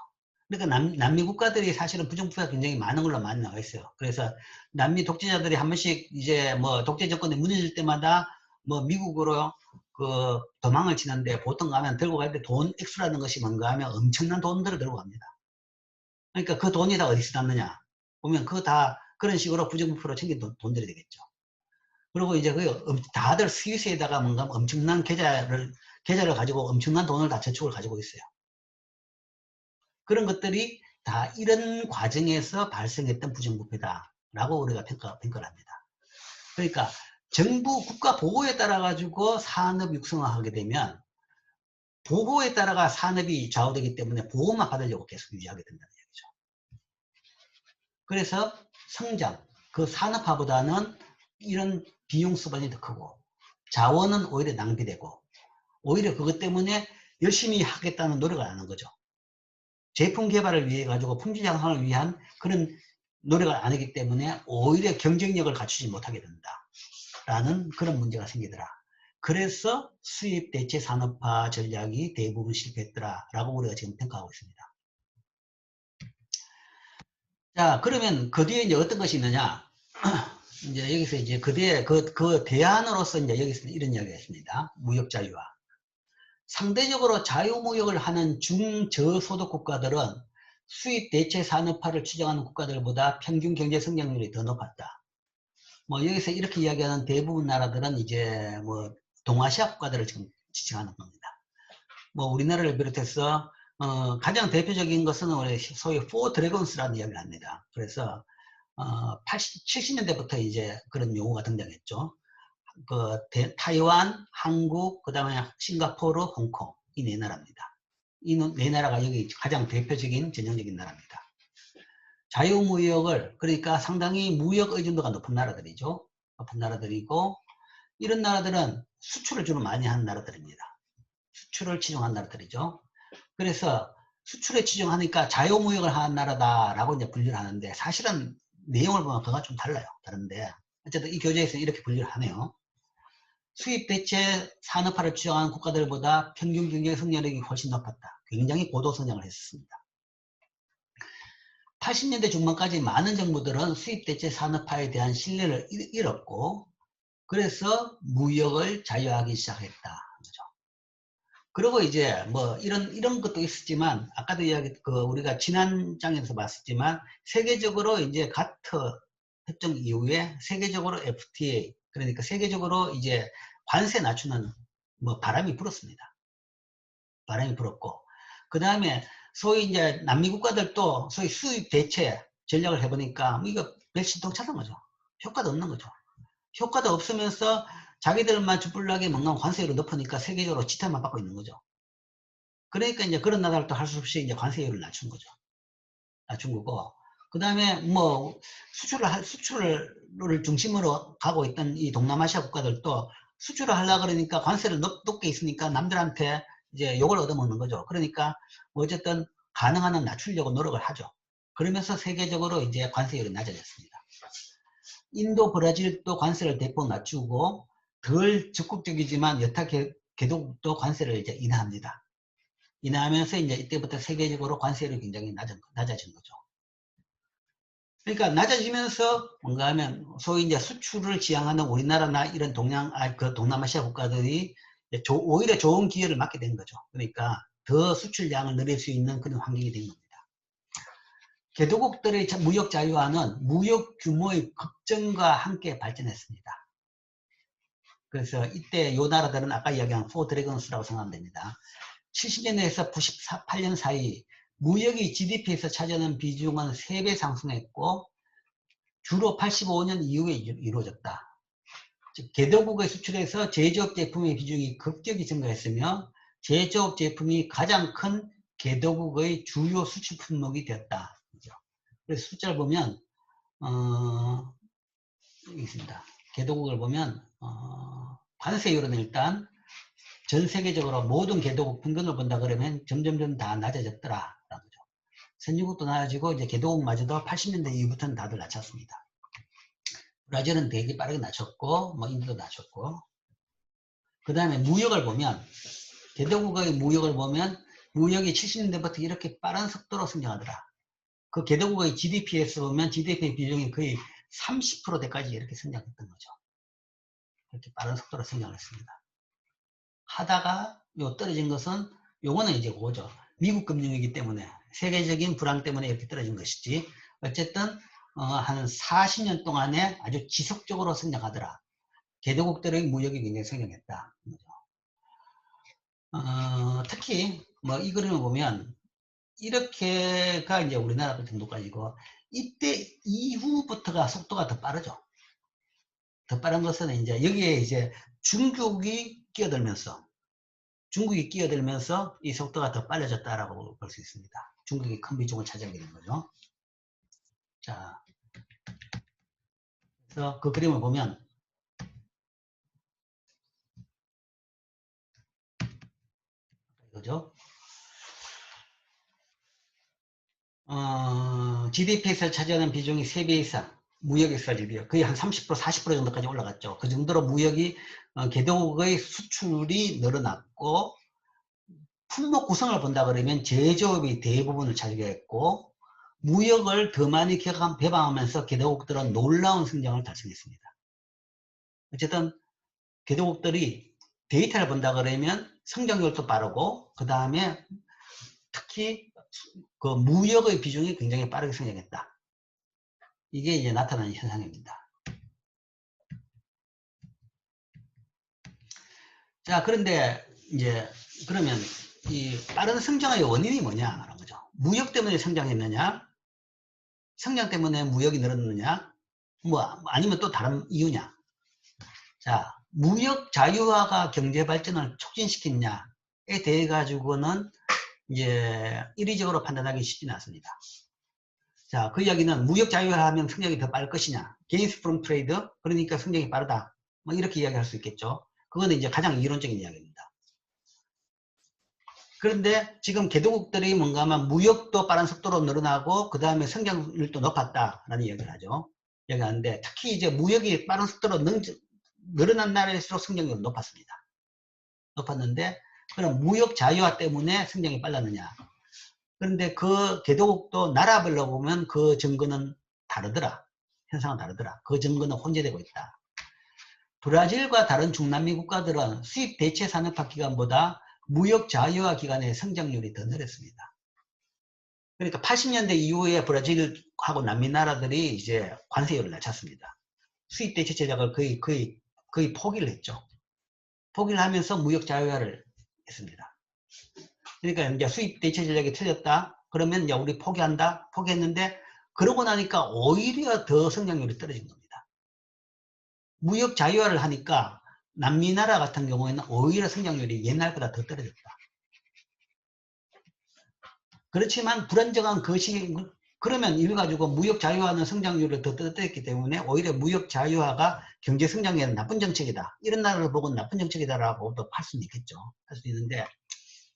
그러니까 남미 국가들이 사실은 부정부패가 굉장히 많은 걸로 많이 나와 있어요. 그래서 남미 독재자들이 한 번씩 이제 뭐 독재 정권이 무너질 때마다 뭐 미국으로 그 도망을 치는데 보통 가면 들고 갈 때 돈 액수라는 것이 뭔가 하면 엄청난 돈들을 들고 갑니다. 그러니까 그 돈이 다 어디서 났느냐 보면 그거 다 그런 식으로 부정부패로 챙긴 돈들이 되겠죠. 그리고 이제 다들 스위스에다가 뭔가 엄청난 계좌를 가지고 엄청난 돈을 다 저축을 가지고 있어요. 그런 것들이 다 이런 과정에서 발생했던 부정부패다라고 우리가 평가를 합니다. 그러니까 정부 국가 보호에 따라 가지고 산업 육성화하게 되면 보호에 따라가 산업이 좌우되기 때문에 보호만 받으려고 계속 유지하게 된다는 얘기죠. 그래서 성장, 그 산업화보다는 이런 비용 수반이 더 크고 자원은 오히려 낭비되고 오히려 그것 때문에 열심히 하겠다는 노력을 안 하는 거죠. 제품 개발을 위해 가지고 품질 향상을 위한 그런 노력을 안 하기 때문에 오히려 경쟁력을 갖추지 못하게 된다라는 그런 문제가 생기더라. 그래서 수입 대체 산업화 전략이 대부분 실패했더라라고 우리가 지금 평가하고 있습니다. 자, 그러면 그 뒤에 이제 어떤 것이 있느냐? 이제 여기서 이제 그 뒤에 그 대안으로서 이제 여기서 이런 이야기가 있습니다. 무역 자유화. 상대적으로 자유무역을 하는 중저소득 국가들은 수입 대체 산업화를 추정하는 국가들보다 평균 경제 성장률이 더 높았다. 뭐 여기서 이렇게 이야기하는 대부분 나라들은 이제 뭐 동아시아 국가들을 지금 지칭하는 겁니다. 뭐 우리나라를 비롯해서 가장 대표적인 것은 우리 소위 포 드래곤스라는 이야기를 합니다. 그래서 70년대부터 이제 그런 용어가 등장했죠. 타이완, 한국, 그 다음에 싱가포르, 홍콩 이 네 나라입니다. 이 네 나라가 여기 가장 대표적인 전형적인 나라입니다. 자유무역을 그러니까 상당히 무역 의존도가 높은 나라들이죠. 높은 나라들이고 이런 나라들은 수출을 주로 많이 하는 나라들입니다. 수출을 치중한 나라들이죠. 그래서 수출에 치중하니까 자유무역을 하는 나라다라고 이제 분류를 하는데 사실은 내용을 보면 그거가 좀 달라요. 다른데 어쨌든 이 교재에서 이렇게 분류를 하네요. 수입 대체 산업화를 추정하는 국가들보다 평균 경제 성장력이 훨씬 높았다. 굉장히 고도 성장을 했습니다. 80년대 중반까지 많은 정부들은 수입 대체 산업화에 대한 신뢰를 잃었고 그래서 무역을 자유화하기 시작했다. 그리고 이제 뭐 이런 것도 있었지만 아까도 이야기 우리가 지난 장에서 봤었지만 세계적으로 이제 가트 협정 이후에 세계적으로 FTA 그러니까 세계적으로 이제 관세 낮추는 뭐 바람이 불었습니다. 바람이 불었고 그 다음에 소위 이제 남미 국가들도 소위 수입 대체 전략을 해보니까 뭐 이거 멸신동차는 거죠. 효과도 없는 거죠. 효과도 없으면서 자기들만 주불나게 뭔가 관세율을 높으니까 세계적으로 지탄만 받고 있는 거죠. 그러니까 이제 그런 나라들도 할 수 없이 이제 관세율을 낮춘 거죠. 낮춘 거고. 그 다음에 뭐 수출을 중심으로 가고 있던 이 동남아시아 국가들도 수출을 하려고 그러니까 관세를 높게 있으니까 남들한테 이제 욕을 얻어먹는 거죠. 그러니까 어쨌든 가능한 한 낮추려고 노력을 하죠. 그러면서 세계적으로 이제 관세율이 낮아졌습니다. 인도, 브라질도 관세를 대폭 낮추고 덜 적극적이지만 여타 개도국도 관세를 이제 인하합니다. 인하하면서 이제 이때부터 세계적으로 관세율이 굉장히 낮아진 거죠. 그러니까 낮아지면서 뭔가 하면 소위 이제 수출을 지향하는 우리나라나 이런 동남아시아 국가들이 오히려 좋은 기회를 맞게 된 거죠. 그러니까 더 수출량을 늘릴 수 있는 그런 환경이 된 겁니다. 개도국들의 무역 자유화는 무역 규모의 급증과 함께 발전했습니다. 그래서 이때 요 나라들은 아까 이야기한 포 드래곤스라고 생각하면 됩니다. 70년대에서 98년 사이 무역이 GDP에서 차지하는 비중은 3배 상승했고 주로 85년 이후에 이루어졌다. 즉 개도국의 수출에서 제조업 제품의 비중이 급격히 증가했으며 제조업 제품이 가장 큰 개도국의 주요 수출 품목이 되었다. 그래서 숫자를 보면 여기 있습니다. 개도국을 보면 관세율은 일단 전 세계적으로 모든 개도국 평균을 본다 그러면 점점점 다 낮아졌더라라는 거죠. 선진국도 낮아지고 이제 개도국마저도 80년대 이후부터는 다들 낮췄습니다. 브라질은 되게 빠르게 낮췄고 뭐 인도도 낮췄고 그 다음에 무역을 보면 개도국의 무역을 보면 무역이 70년대부터 이렇게 빠른 속도로 성장하더라. 그 개도국의 GDP에서 보면 GDP 비중이 거의 30%대까지 이렇게 성장했던 거죠. 이렇게 빠른 속도로 성장했습니다. 하다가 요 떨어진 것은 요거는 이제 그거죠. 미국 금융이기 때문에 세계적인 불황 때문에 이렇게 떨어진 것이지 어쨌든 한 40년 동안에 아주 지속적으로 성장하더라. 개도국들의 무역이 굉장히 성장했다. 특히 뭐 이 그림을 보면 이렇게가 이제 우리나라 정도까지고 이때 이후부터가 속도가 더 빠르죠. 더 빠른 것은 이제 여기에 이제 중국이 끼어들면서 이 속도가 더 빨라졌다라고 볼 수 있습니다. 중국이 큰 비중을 차지하게 된 거죠. 자, 그래서 그 그림을 보면 이거죠. GDP에서 차지하는 비중이 3배 이상, 무역에서 GDP 거의 한 30%, 40% 정도까지 올라갔죠. 그 정도로 무역이 개도국의 수출이 늘어났고, 품목 구성을 본다 그러면 제조업이 대부분을 차지했고, 무역을 더 많이 개방하면서 개도국들은 놀라운 성장을 달성했습니다. 어쨌든 개도국들이 데이터를 본다 그러면 성장률도 빠르고, 그 다음에 특히 그 무역의 비중이 굉장히 빠르게 성장했다. 이게 이제 나타나는 현상입니다. 자, 그런데 이제 그러면 이 빠른 성장의 원인이 뭐냐라는 거죠. 무역 때문에 성장했느냐, 성장 때문에 무역이 늘었느냐, 뭐 아니면 또 다른 이유냐. 자, 무역 자유화가 경제 발전을 촉진시켰냐에 대해 가지고는 이제 이리적으로 판단하기 쉽지는 않습니다. 자, 그 이야기는 무역 자유화하면 성장이 더 빠를 것이냐, gains from trade, 그러니까 성장이 빠르다, 뭐 이렇게 이야기할 수 있겠죠. 그거는 이제 가장 이론적인 이야기입니다. 그런데 지금 개도국들이 뭔가 하면 무역도 빠른 속도로 늘어나고 그 다음에 성장률도 높았다라는 이야기를 하죠. 얘기하는데 특히 이제 무역이 빠른 속도로 늘어난 나라일수록 성장률은 높았습니다. 높았는데 그럼 무역 자유화 때문에 성장이 빨랐느냐. 그런데 그 개도국도 나라별로 보면 그 증거는 다르더라. 현상은 다르더라. 그 증거는 혼재되고 있다. 브라질과 다른 중남미 국가들은 수입 대체 산업화 기간보다 무역 자유화 기간의 성장률이 더 느렸습니다. 그러니까 80년대 이후에 브라질하고 남미 나라들이 이제 관세율을 낮췄습니다. 수입 대체 제작을 거의 포기를 했죠. 포기를 하면서 무역 자유화를 했습니다. 그러니까 이제 수입 대체 전략이 틀렸다. 그러면 이제 우리 포기한다. 포기했는데 그러고 나니까 오히려 더 성장률이 떨어진 겁니다. 무역 자유화를 하니까 남미 나라 같은 경우에는 오히려 성장률이 옛날보다 더 떨어졌다. 그렇지만 불안정한 것이 그러면 이걸 가지고 무역 자유화는 성장률을 더 떨어졌기 때문에 오히려 무역 자유화가 경제 성장에는 나쁜 정책이다. 이런 나라를 보고 나쁜 정책이다라고도 할 수는 있겠죠. 할 수 있는데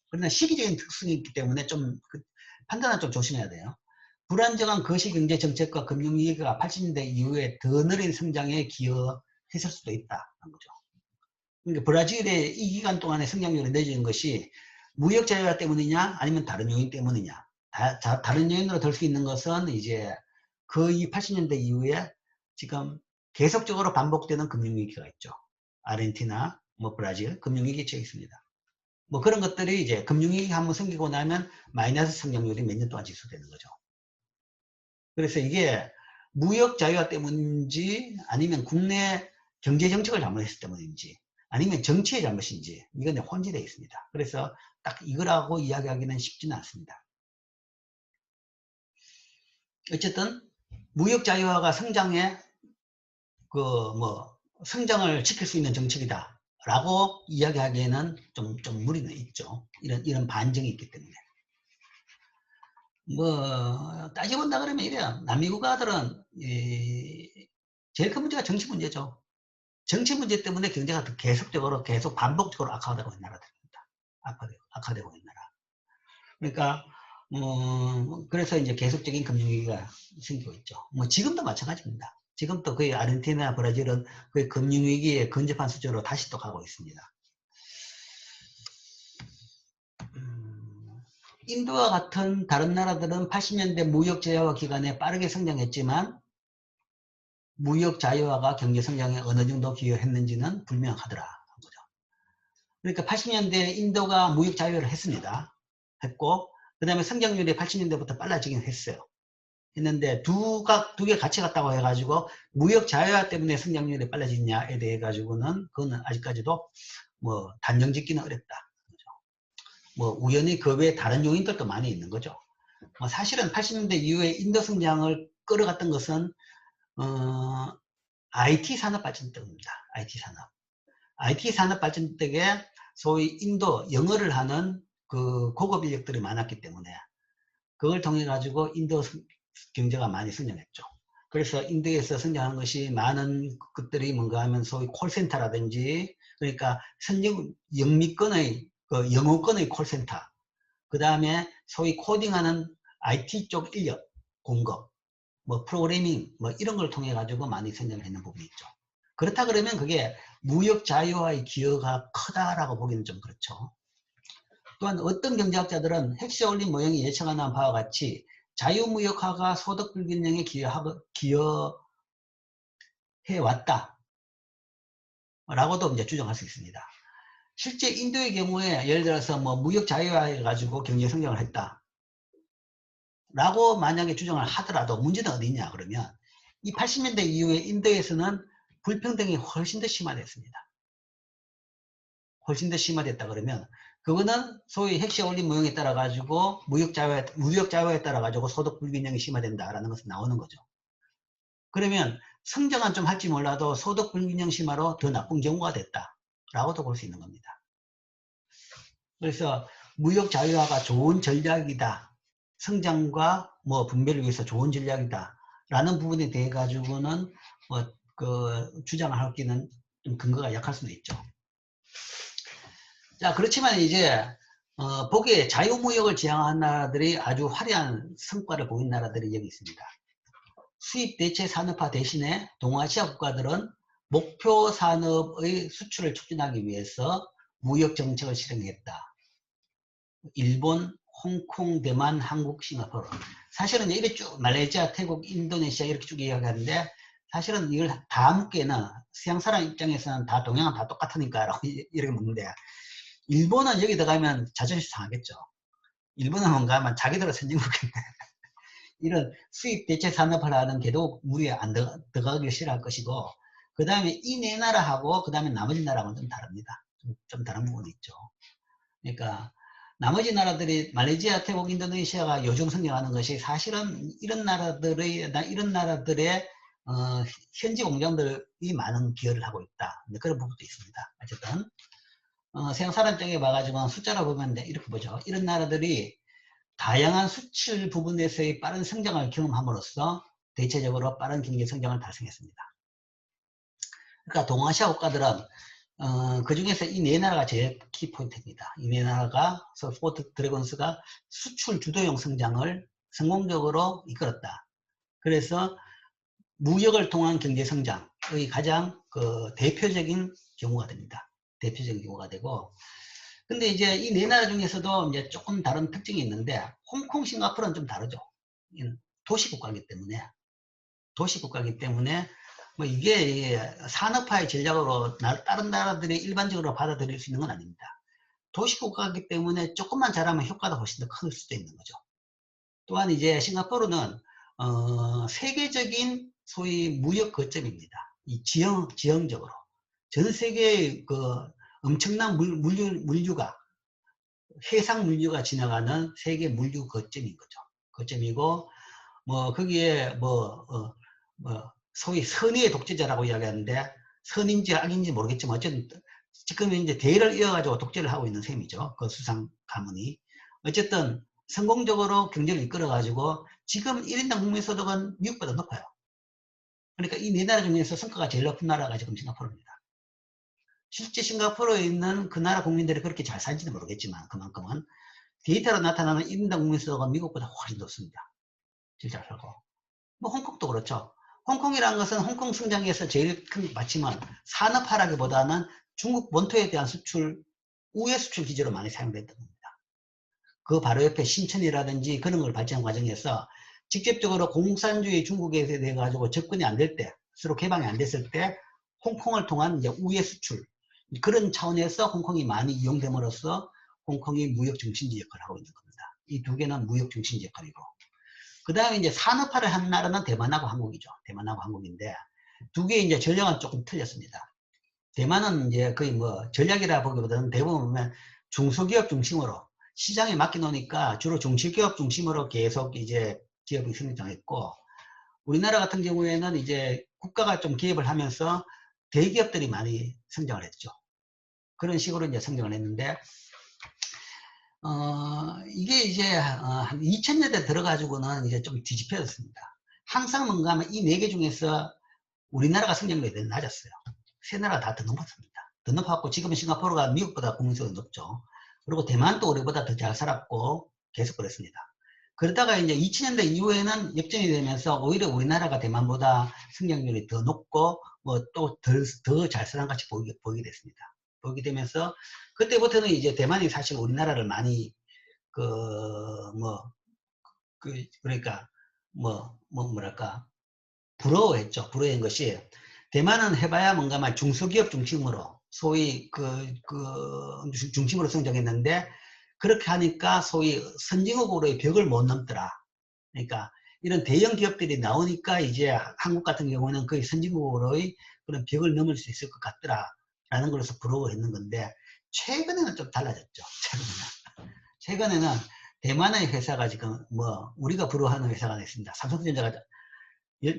그러나 시기적인 특성이 있기 때문에 좀 판단은 좀 조심해야 돼요. 불안정한 거시경제 정책과 금융위기가 80년대 이후에 더 느린 성장에 기여했을 수도 있다는 거죠. 그러니까 브라질의 이 기간 동안의 성장률이 늦어진 것이 무역 자유화 때문이냐 아니면 다른 요인 때문이냐. 다른 요인으로 들 수 있는 것은 이제 거의 80년대 이후에 지금 계속적으로 반복되는 금융위기가 있죠. 아르헨티나, 뭐 브라질 금융위기에 처해 있습니다. 뭐 그런 것들이 이제 금융위기 한번 생기고 나면 마이너스 성장률이 몇 년 동안 지속되는 거죠. 그래서 이게 무역 자유화 때문인지 아니면 국내 경제 정책을 잘못했을 때문인지 아니면 정치의 잘못인지 이건 혼재되어 있습니다. 그래서 딱 이거라고 이야기하기는 쉽지는 않습니다. 어쨌든 무역 자유화가 성장에 성장을 지킬 수 있는 정책이다 라고 이야기하기에는 좀 무리는 있죠. 이런 반증이 있기 때문에. 뭐 따지고 본다 그러면 이래요. 남미 국가들은 제일 큰 문제가 정치 문제죠. 정치 문제 때문에 경제가 계속 반복적으로 악화되고 있는 나라들입니다. 악화되고 있는 나라. 그러니까 그래서 이제 계속적인 금융위기가 생기고 있죠. 뭐 지금도 마찬가지입니다. 지금도 거의 아르헨티나, 브라질은 거의 금융위기에 근접한 수준으로 다시 또 가고 있습니다. 인도와 같은 다른 나라들은 80년대 무역 자유화 기간에 빠르게 성장했지만 무역 자유화가 경제 성장에 어느 정도 기여했는지는 불명하더라. 그러니까 80년대 인도가 무역 자유화를 했고 그 다음에 성장률이 80년대부터 빨라지긴 했어요. 했는데 두 개 같이 갔다고 해가지고 무역 자유화 때문에 성장률이 빨라지냐에 대해 가지고는 그거는 아직까지도 뭐 단정 짓기는 어렵다. 뭐 우연히 그 외에 다른 요인들도 많이 있는 거죠. 사실은 80년대 이후에 인도 성장을 끌어갔던 것은 IT 산업 발전득입니다. IT 산업. IT 산업 발전득에 소위 인도 영어를 하는 그 고급 인력들이 많았기 때문에 그걸 통해 가지고 인도 경제가 많이 성장했죠. 그래서 인도에서 성장하는 것이 많은 것들이 뭔가 하면 소위 콜센터라든지 그러니까 영미권의 그 영어권의 콜센터 그 다음에 소위 코딩하는 IT 쪽 인력 공급 뭐 프로그래밍 뭐 이런 걸 통해 가지고 많이 성장했는 부분이 있죠. 그렇다 그러면 그게 무역 자유화의 기여가 크다라고 보기는 좀 그렇죠. 또한 어떤 경제학자들은 헥시올린 모형이 예측하는 바와 같이 자유무역화가 소득 불균형에 기여해왔다 라고도 이제 주장할 수 있습니다. 실제 인도의 경우에 예를 들어서 뭐 무역 자유화해 가지고 경제 성장을 했다 라고 만약에 주장을 하더라도 문제는 어디냐 그러면 이 80년대 이후에 인도에서는 불평등이 훨씬 더 심화됐습니다. 훨씬 더 심화됐다 그러면 그거는 소위 헥시올린 모형에 따라 가지고 무역 자유화에 따라 가지고 소득 불균형이 심화된다라는 것은 나오는 거죠. 그러면 성장은 좀 할지 몰라도 소득 불균형 심화로 더 나쁜 경우가 됐다라고도 볼 수 있는 겁니다. 그래서 무역 자유화가 좋은 전략이다. 성장과 뭐 분배를 위해서 좋은 전략이다. 라는 부분에 대해 가지고는 주장을 하기는 좀 근거가 약할 수도 있죠. 자, 그렇지만 이제 보기에 자유무역을 지향한 나라들이 아주 화려한 성과를 보인 나라들이 여기 있습니다. 수입 대체 산업화 대신에 동아시아 국가들은 목표 산업의 수출을 촉진하기 위해서 무역 정책을 실행했다. 일본, 홍콩, 대만, 한국, 싱가포르. 사실은 이렇게 쭉 말레이시아, 태국, 인도네시아 이렇게 쭉 이야기하는데 사실은 이걸 다 묶기에는 서양 사람 입장에서는 다 동양은 다 똑같으니까 라고 이렇게 묻는데 일본은 여기 들어가면 자존심 상하겠죠. 일본은 뭔가 하면 자기들은 선진국인데 이런 수입 대체 산업화라는 게도 무리에 안 들어가기 싫어할 것이고 그 다음에 이 네 나라하고 그 다음에 나머지 나라하고는 좀 다릅니다. 좀 다른 부분이 있죠. 그러니까 나머지 나라들이 말레이시아, 태국, 인도네시아가 요즘 성장하는 것이 사실은 이런 나라들의 현지 공장들이 많은 기여를 하고 있다. 그런 부분도 있습니다. 어쨌든 서양 사람 입장에 봐가지고 숫자로 보면 이렇게 보죠. 이런 나라들이 다양한 수출 부분에서의 빠른 성장을 경험함으로써 대체적으로 빠른 경제 성장을 달성했습니다. 그러니까 동아시아 국가들은 그 중에서 이 네 나라가 제일 키포인트입니다. 이 네 나라가 포트 드래곤스가 수출 주도형 성장을 성공적으로 이끌었다. 그래서 무역을 통한 경제 성장의 가장 대표적인 경우가 됩니다. 대표적인 경우가 되고 근데 이제 이 네 나라 중에서도 이제 조금 다른 특징이 있는데 홍콩, 싱가포르는 좀 다르죠. 도시국가이기 때문에 뭐 이게 산업화의 전략으로 다른 나라들이 일반적으로 받아들일 수 있는 건 아닙니다. 도시국가이기 때문에 조금만 잘하면 효과가 훨씬 더 클 수도 있는 거죠. 또한 이제 싱가포르는 세계적인 소위 무역 거점입니다. 이 지형적으로 전 세계의 엄청난 물류가 해상 물류가 지나가는 세계 물류 거점인 거죠. 거점이고 뭐 거기에 소위 선의의 독재자라고 이야기하는데 선인지 악인지 모르겠지만 어쨌든 지금 이제 대를 이어가지고 독재를 하고 있는 셈이죠. 그 수상 가문이 어쨌든 성공적으로 경제를 이끌어가지고 지금 1인당 국민소득은 미국보다 높아요. 그러니까 이 네 나라 중에서 성과가 제일 높은 나라가 지금 싱가포르입니다. 실제 싱가포르에 있는 그 나라 국민들이 그렇게 잘 살지는 모르겠지만 그만큼은 데이터로 나타나는 1인당 국민소득은 미국보다 훨씬 높습니다. 제일 잘 살고. 뭐 홍콩도 그렇죠. 홍콩이라는 것은 홍콩 성장에서 제일 큰 맞지만 산업화라기보다는 중국 본토에 대한 수출, 우회 수출 기지로 많이 사용됐던 겁니다. 그 바로 옆에 신천이라든지 그런 걸 발전한 과정에서 직접적으로 공산주의 중국에 대해 가지고 접근이 안 될 때, 서로 개방이 안 됐을 때 홍콩을 통한 이제 우회 수출 그런 차원에서 홍콩이 많이 이용됨으로써 홍콩이 무역 중심지 역할을 하고 있는 겁니다. 이 두 개는 무역 중심지 역할이고 그 다음에 이제 산업화를 한 나라는 대만하고 한국이죠. 대만하고 한국인데 두 개의 이제 전략은 조금 틀렸습니다. 대만은 이제 거의 뭐 전략이라 보기보다는 대부분 보면 중소기업 중심으로 시장에 맡겨놓으니까 주로 중소기업 중심으로 계속 이제 기업이 성장했고 우리나라 같은 경우에는 이제 국가가 좀 개입을 하면서 대기업들이 많이 성장을 했죠. 그런 식으로 이제 성장을 했는데, 이게 이제, 한 2000년대 들어가지고는 이제 좀 뒤집혀졌습니다. 항상 뭔가 하면 이 네 개 중에서 우리나라가 성장률이 낮았어요. 세 나라가 다 더 높았습니다. 더 높았고, 지금은 싱가포르가 미국보다 국민소득이 높죠. 그리고 대만도 우리보다 더 잘 살았고, 계속 그랬습니다. 그러다가 이제 2000년대 이후에는 역전이 되면서 오히려 우리나라가 대만보다 성장률이 더 높고, 뭐 또 더 잘 사는 같이 보이게 됐습니다. 보이게 되면서, 그때부터는 이제 대만이 사실 우리나라를 많이, 그러니까, 뭐랄까, 부러워했죠. 부러워한 것이, 대만은 해봐야 뭔가 말 중소기업 중심으로, 소위 중심으로 성장했는데, 그렇게 하니까 소위 선진국으로의 벽을 못 넘더라. 그러니까 이런 대형 기업들이 나오니까 이제 한국 같은 경우는 거의 선진국으로의 그런 벽을 넘을 수 있을 것 같더라. 라는 걸로서 부러워했는 건데, 최근에는 좀 달라졌죠. 최근에는 대만의 회사가 지금 우리가 부러워하는 회사가 하나 있습니다. 삼성전자가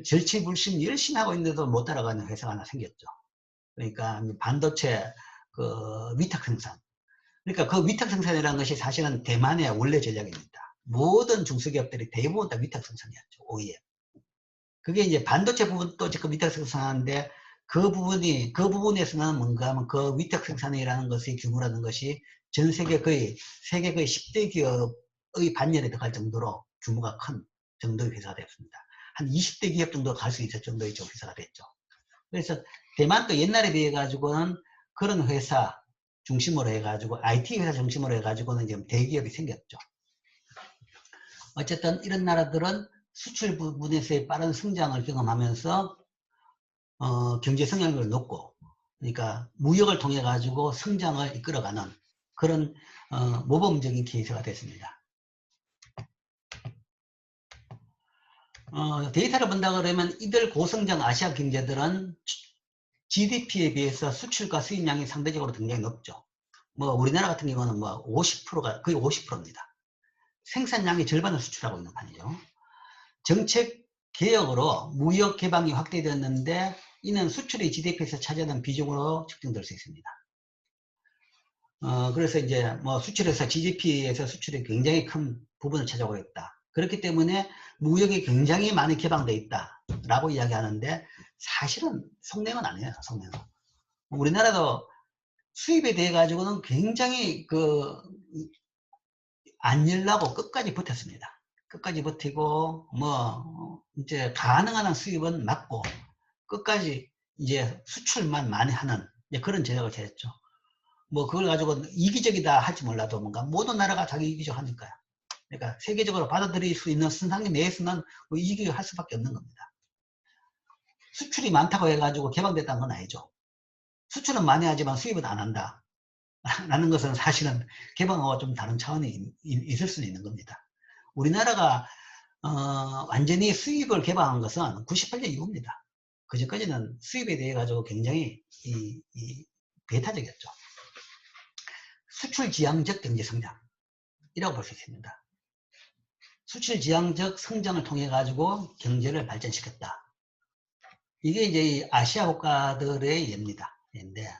절치불심 열심히 하고 있는데도 못 따라가는 회사가 하나 생겼죠. 그러니까 반도체 위탁 생산. 그러니까 그 위탁 생산이라는 것이 사실은 대만의 원래 전략입니다. 모든 중소기업들이 대부분 다 위탁 생산이었죠. OEM. 그게 이제 반도체 부분도 지금 위탁 생산하는데, 그 부분에서는 뭔가 하면 그 위탁 생산이라는 것의 규모라는 것이 전 세계 거의 10대 기업의 반열에 들어갈 정도로 규모가 큰 정도의 회사가 되었습니다. 한 20대 기업 정도 갈 수 있을 정도의 회사가 됐죠. 그래서 대만도 옛날에 비해 가지고는 그런 회사 중심으로 해가지고 IT 회사 중심으로 해가지고는 지금 대기업이 생겼죠. 어쨌든 이런 나라들은 수출 부분에서의 빠른 성장을 경험하면서 경제 성장률이 높고, 그러니까 무역을 통해 가지고 성장을 이끌어가는 그런 모범적인 케이스가 됐습니다. 데이터를 본다 그러면 이들 고성장 아시아 경제들은 GDP에 비해서 수출과 수입량이 상대적으로 굉장히 높죠. 우리나라 같은 경우는 50%가 거의 50%입니다. 생산량의 절반을 수출하고 있는 판이죠. 정책 개혁으로 무역 개방이 확대되었는데, 이는 수출이 GDP에서 차지하는 비중으로 측정될 수 있습니다. 그래서 이제 수출에서 GDP에서 수출이 굉장히 큰 부분을 차지하고 있다. 그렇기 때문에 무역이 굉장히 많이 개방되어 있다라고 이야기하는데, 사실은 속내는 아니에요. 속내는. 우리나라도 수입에 대해 가지고는 굉장히 안 열라고 끝까지 버텼습니다. 끝까지 버티고 이제 가능한 한 수입은 막고 끝까지 이제 수출만 많이 하는 그런 전략을 취했죠. 그걸 가지고 이기적이다 할지 몰라도 뭔가 모든 나라가 자기 이기적 하니까요. 그러니까 세계적으로 받아들일 수 있는 선상계 내에서는 이기적할 수밖에 없는 겁니다. 수출이 많다고 해가지고 개방됐다는 건 아니죠. 수출은 많이 하지만 수입은 안 한다 라는 것은 사실은 개방하고 좀 다른 차원이 있을 수는 있는 겁니다. 우리나라가 완전히 수입을 개방한 것은 98년 이후입니다. 그전까지는 수입에 대해 가지고 굉장히 배타적이었죠. 수출 지향적 경제 성장이라고 볼 수 있습니다. 수출 지향적 성장을 통해 가지고 경제를 발전시켰다. 이게 이제 아시아 국가들의 예입니다. 예인데,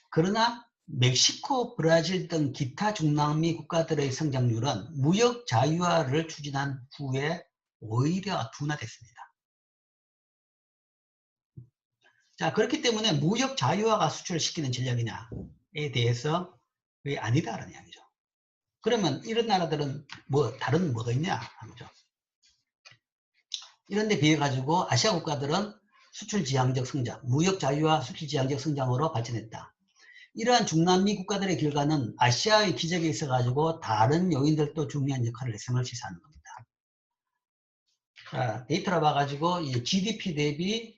그러나 멕시코, 브라질 등 기타 중남미 국가들의 성장률은 무역 자유화를 추진한 후에 오히려 둔화됐습니다. 자, 그렇기 때문에 무역 자유화가 수출을 시키는 전략이냐에 대해서 왜 아니다라는 이야기죠. 그러면 이런 나라들은 다른 뭐가 있냐 하죠. 이런 데 비해 가지고 아시아 국가들은 수출 지향적 성장, 무역 자유화 수출 지향적 성장으로 발전했다. 이러한 중남미 국가들의 결과는 아시아의 기적에 있어 가지고 다른 요인들도 중요한 역할을 했음을 시사하는 겁니다. 자, 데이터를 봐가지고 이 GDP 대비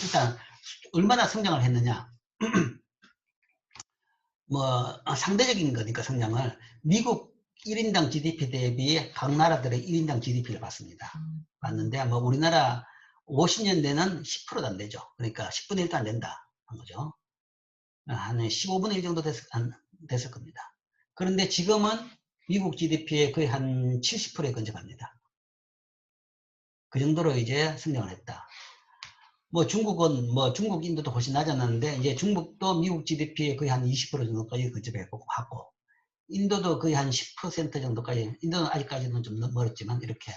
일단 얼마나 성장을 했느냐. 상대적인 거니까 성장을 미국 1인당 GDP 대비 각 나라들의 1인당 GDP를 봤습니다. 봤는데 우리나라 50년대는 10%도 안 되죠. 그러니까 10분의 1도 안 된다 한 거죠. 한 15분의 1 정도 됐을 겁니다. 그런데 지금은 미국 GDP의 거의 한 70%에 근접합니다. 그 정도로 이제 성장을 했다. 뭐 중국은 뭐 중국 인도도 훨씬 낮았는데 이제 중국도 미국 GDP의 거의 한 20% 정도까지 근접했고 하고 인도도 거의 한 10% 정도까지, 인도는 아직까지는 좀 멀었지만 이렇게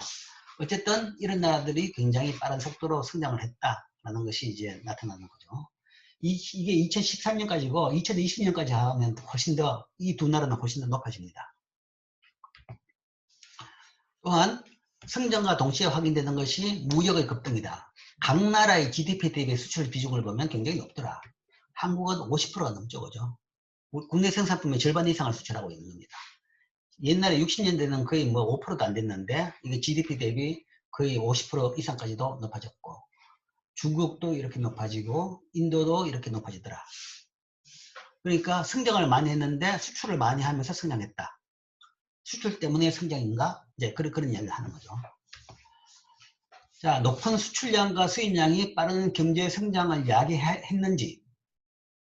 어쨌든 이런 나라들이 굉장히 빠른 속도로 성장을 했다라는 것이 이제 나타나는 거죠. 이게 2013년까지고 2020년까지 하면 훨씬 더 이 두 나라는 훨씬 더 높아집니다. 또한 성장과 동시에 확인되는 것이 무역의 급등이다. 각 나라의 GDP 대비 수출 비중을 보면 굉장히 높더라. 한국은 50%가 넘죠, 그죠? 국내 생산품의 절반 이상을 수출하고 있는 겁니다. 옛날에 60년대는 거의 뭐 5%도 안 됐는데 이게 GDP 대비 거의 50% 이상까지도 높아졌고 중국도 이렇게 높아지고 인도도 이렇게 높아지더라. 그러니까 성장을 많이 했는데 수출을 많이 하면서 성장했다. 수출 때문에 성장인가? 이제 그런 이야기를 하는 거죠. 자, 높은 수출량과 수입량이 빠른 경제 성장을 야기했는지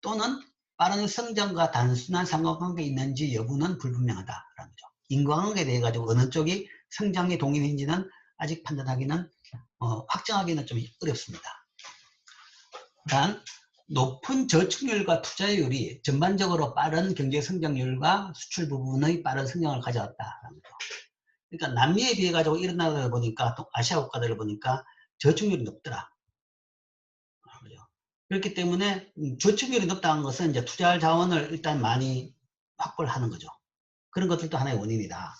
또는 빠른 성장과 단순한 상관관계가 있는지 여부는 불분명하다라는 거죠. 인과관계에 대해 가지고 어느 쪽이 성장의 동인인지는 아직 판단하기는 확정하기는 좀 어렵습니다. 단 높은 저축률과 투자율이 전반적으로 빠른 경제 성장률과 수출 부분의 빠른 성장을 가져왔다라는 거죠. 그러니까 남미에 비해 가지고 이런 나라를 보니까 또 아시아 국가들을 보니까 저축률이 높더라. 그렇기 때문에 저축률이 높다는 것은 이제 투자할 자원을 일단 많이 확보를 하는 거죠. 그런 것들도 하나의 원인이다.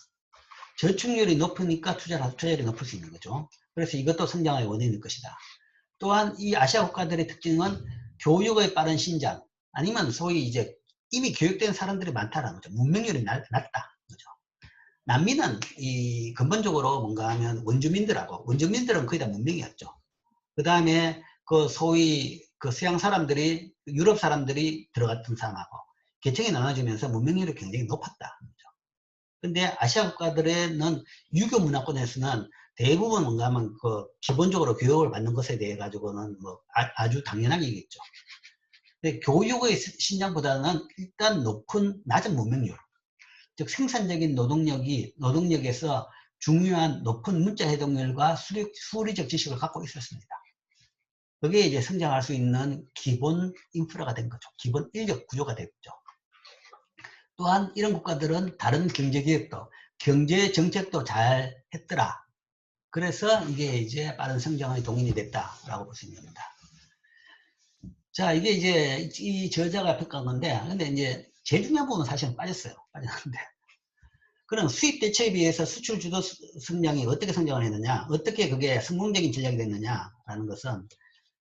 저축률이 높으니까 투자율이 높을 수 있는 거죠. 그래서 이것도 성장의 원인일 것이다. 또한 이 아시아 국가들의 특징은 교육의 빠른 신장, 아니면 소위 이제 이미 교육된 사람들이 많다라는 거죠. 문명률이 낮다. 그죠. 남미는 이 근본적으로 뭔가 하면 원주민들은 거의 다 문명이었죠. 그 다음에 그 소위 그 서양 사람들이, 유럽 사람들이 들어갔던 사람하고 계층이 나눠지면서 문명률이 굉장히 높았다. 근데 아시아 국가들에는 유교 문화권에서는 대부분 뭔가 하면 그 기본적으로 교육을 받는 것에 대해 가지고는 뭐 아주 당연하게 얘기했죠. 근데 교육의 신장보다는 일단 낮은 문명률, 즉 생산적인 노동력에서 중요한 높은 문자 해독률과 수리적 지식을 갖고 있었습니다. 그게 이제 성장할 수 있는 기본 인프라가 된 거죠. 기본 인력 구조가 됐죠. 또한 이런 국가들은 다른 경제기획도, 경제 정책도 잘 했더라. 그래서 이게 이제 빠른 성장의 동인이 됐다라고 볼 수 있는 겁니다. 자, 이게 이제 이 저자가 평가한 건데, 근데 이제 제일 중요한 부분은 사실은 빠졌는데. 그럼 수입 대체에 비해서 수출 주도 성장이 어떻게 성장을 했느냐, 어떻게 그게 성공적인 전략이 됐느냐라는 것은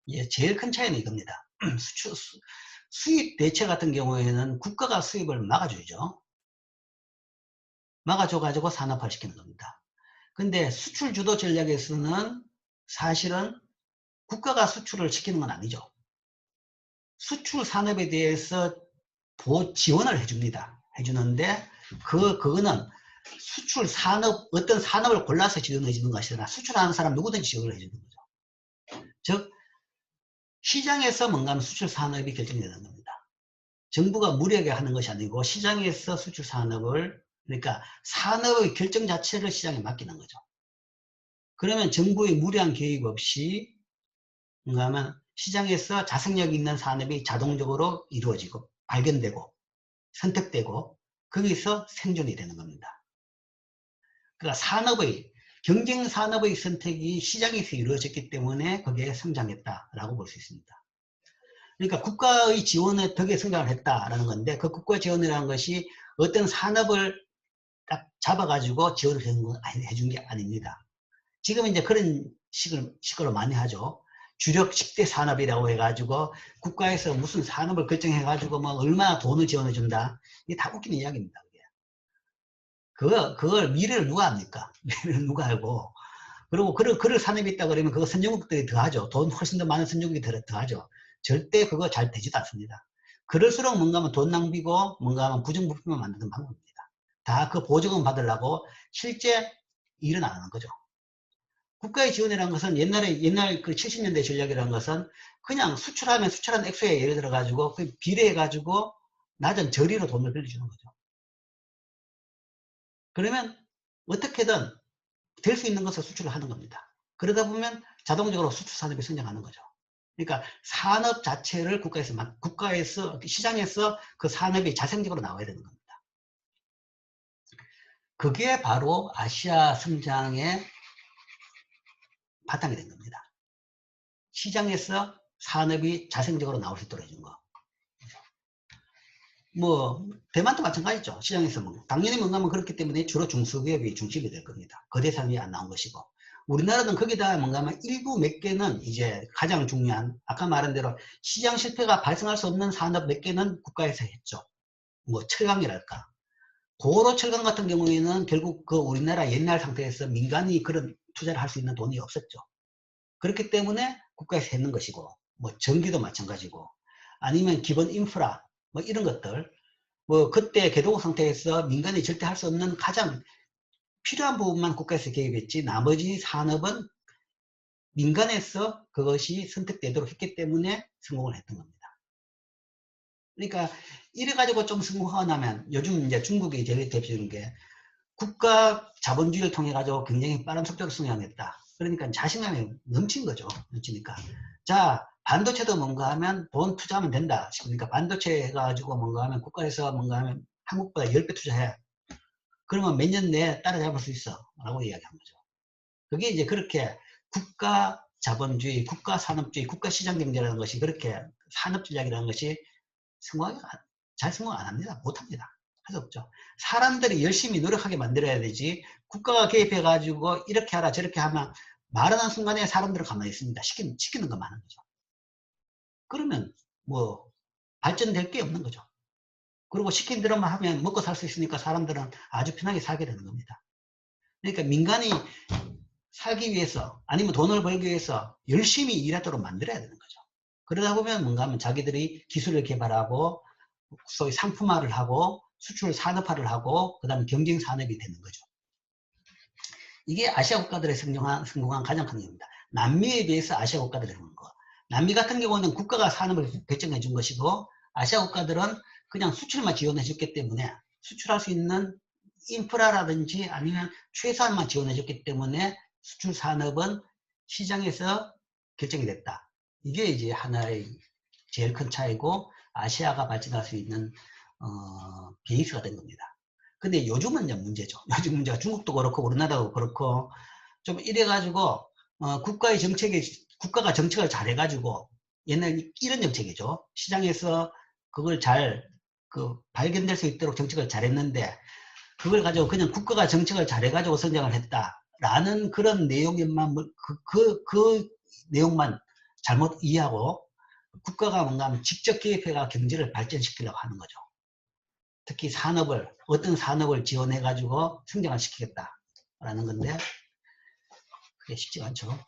이제 제일 큰 차이는 이겁니다. 수입 대체 같은 경우에는 국가가 수입을 막아주죠. 막아줘가지고 산업화시키는 겁니다. 근데 수출 주도 전략에서는 사실은 국가가 수출을 시키는 건 아니죠. 수출 산업에 대해서 지원을 해줍니다. 해주는데 그거는 수출 산업, 어떤 산업을 골라서 지원해 주는 것이 아니라 수출하는 사람 누구든지 지원을 해주는 거죠. 즉 시장에서 뭔가 하면 수출 산업이 결정되는 겁니다. 정부가 무리하게 하는 것이 아니고 시장에서 수출 산업을, 그러니까 산업의 결정 자체를 시장에 맡기는 거죠. 그러면 정부의 무리한 개입 없이 뭔가 하면 시장에서 자생력 있는 산업이 자동적으로 이루어지고 발견되고 선택되고 거기서 생존이 되는 겁니다. 그러니까 경쟁 산업의 선택이 시장에서 이루어졌기 때문에 거기에 성장했다라고 볼 수 있습니다. 그러니까 국가의 지원의 덕에 성장을 했다라는 건데, 그 국가 지원이라는 것이 어떤 산업을 딱 잡아가지고 지원을 해준 게 아닙니다. 지금 이제 그런 식으로 많이 하죠. 주력 10대 산업이라고 해가지고 국가에서 무슨 산업을 결정해가지고 뭐 얼마나 돈을 지원해준다. 이게 다 웃기는 이야기입니다. 그걸 미래를 누가 합니까? 미래를 누가 알고. 그리고 그럴 산업이 있다 그러면 그거 선진국들이 더 하죠. 돈 훨씬 더 많은 선진국이 더 하죠. 절대 그거 잘 되지도 않습니다. 그럴수록 뭔가 하면 돈 낭비고 뭔가 하면 부정부패만 만드는 방법입니다. 다 그 보조금 받으려고 실제 일은 안 하는 거죠. 국가의 지원이라는 것은 옛날 그 70년대 전략이라는 것은 그냥 수출하면 수출한 액수에 예를 들어 가지고 그 비례해 가지고 낮은 저리로 돈을 빌려주는 거죠. 그러면 어떻게든 될 수 있는 것을 수출을 하는 겁니다. 그러다 보면 자동적으로 수출 산업이 성장하는 거죠. 그러니까 산업 자체를 국가에서 시장에서 그 산업이 자생적으로 나와야 되는 겁니다. 그게 바로 아시아 성장의 바탕이 된 겁니다. 시장에서 산업이 자생적으로 나올 수 있도록 해준 거. 뭐 대만도 마찬가지죠. 시장에서 당연히 뭔가 하면 그렇기 때문에 주로 중소기업이 중심이 될 겁니다. 거대 산업이 안 나온 것이고, 우리나라는 거기다 뭔가 하면 일부 몇 개는 이제 가장 중요한, 아까 말한 대로 시장 실패가 발생할 수 없는 산업 몇 개는 국가에서 했죠. 뭐 철강이랄까. 고로 철강 같은 경우에는 결국 그 우리나라 옛날 상태에서 민간이 그런 투자를 할 수 있는 돈이 없었죠. 그렇기 때문에 국가에서 했는 것이고, 뭐 전기도 마찬가지고, 아니면 기본 인프라 뭐 이런 것들, 뭐 그때 개도국 상태에서 민간이 절대 할 수 없는 가장 필요한 부분만 국가에서 개입했지, 나머지 산업은 민간에서 그것이 선택되도록 했기 때문에 성공을 했던 겁니다. 그러니까 이래가지고 좀 성공하고 나면, 요즘 이제 중국이 제일 대표적인 게 국가 자본주의를 통해 가지고 굉장히 빠른 속도로 성장했다. 그러니까 자신감이 넘친 거죠. 넘치니까. 자, 반도체도 뭔가 하면 돈 투자하면 된다 싶으니까 반도체 해가지고 뭔가 하면 국가에서 뭔가 하면 한국보다 10배 투자해. 그러면 몇 년 내에 따라잡을 수 있어. 라고 이야기한 거죠. 그게 이제 그렇게 국가 자본주의, 국가 산업주의, 국가 시장 경제라는 것이, 그렇게 산업 전략이라는 것이 잘 성공 안 합니다. 못 합니다. 할 수 없죠. 사람들이 열심히 노력하게 만들어야 되지, 국가가 개입해 가지고 이렇게 하라 저렇게 하면 말하는 순간에 사람들은 가만히 있습니다. 시키는 것만 하는 거죠. 그러면 뭐 발전될 게 없는 거죠. 그리고 시킨 대로만 하면 먹고 살 수 있으니까 사람들은 아주 편하게 살게 되는 겁니다. 그러니까 민간이 살기 위해서, 아니면 돈을 벌기 위해서 열심히 일하도록 만들어야 되는 거죠. 그러다 보면 뭔가 하면 자기들이 기술을 개발하고 소위 상품화를 하고 수출 산업화를 하고 그 다음에 경쟁 산업이 되는 거죠. 이게 아시아 국가들의 성공한 가장 큰 이유입니다. 남미에 비해서 아시아 국가들이 그런 거. 남미 같은 경우는 국가가 산업을 결정해 준 것이고, 아시아 국가들은 그냥 수출만 지원해 줬기 때문에, 수출할 수 있는 인프라라든지 아니면 최소한만 지원해 줬기 때문에 수출 산업은 시장에서 결정이 됐다. 이게 이제 하나의 제일 큰 차이고, 아시아가 발전할 수 있는 베이스가 된 겁니다. 근데 요즘은 이제 문제죠. 요즘 문제가 중국도 그렇고 우리나라도 그렇고 좀 이래가지고 국가가 정책을 잘해가지고, 옛날 이런 정책이죠. 시장에서 그걸 잘 발견될 수 있도록 정책을 잘했는데, 그걸 가지고 그냥 국가가 정책을 잘해가지고 성장을 했다라는 그런 내용만 그 내용만 잘못 이해하고, 국가가 뭔가 하면 직접 개입해가 경제를 발전시키려고 하는 거죠. 특히 어떤 산업을 지원해 가지고 성장을 시키겠다라는 건데, 그게 쉽지 않죠.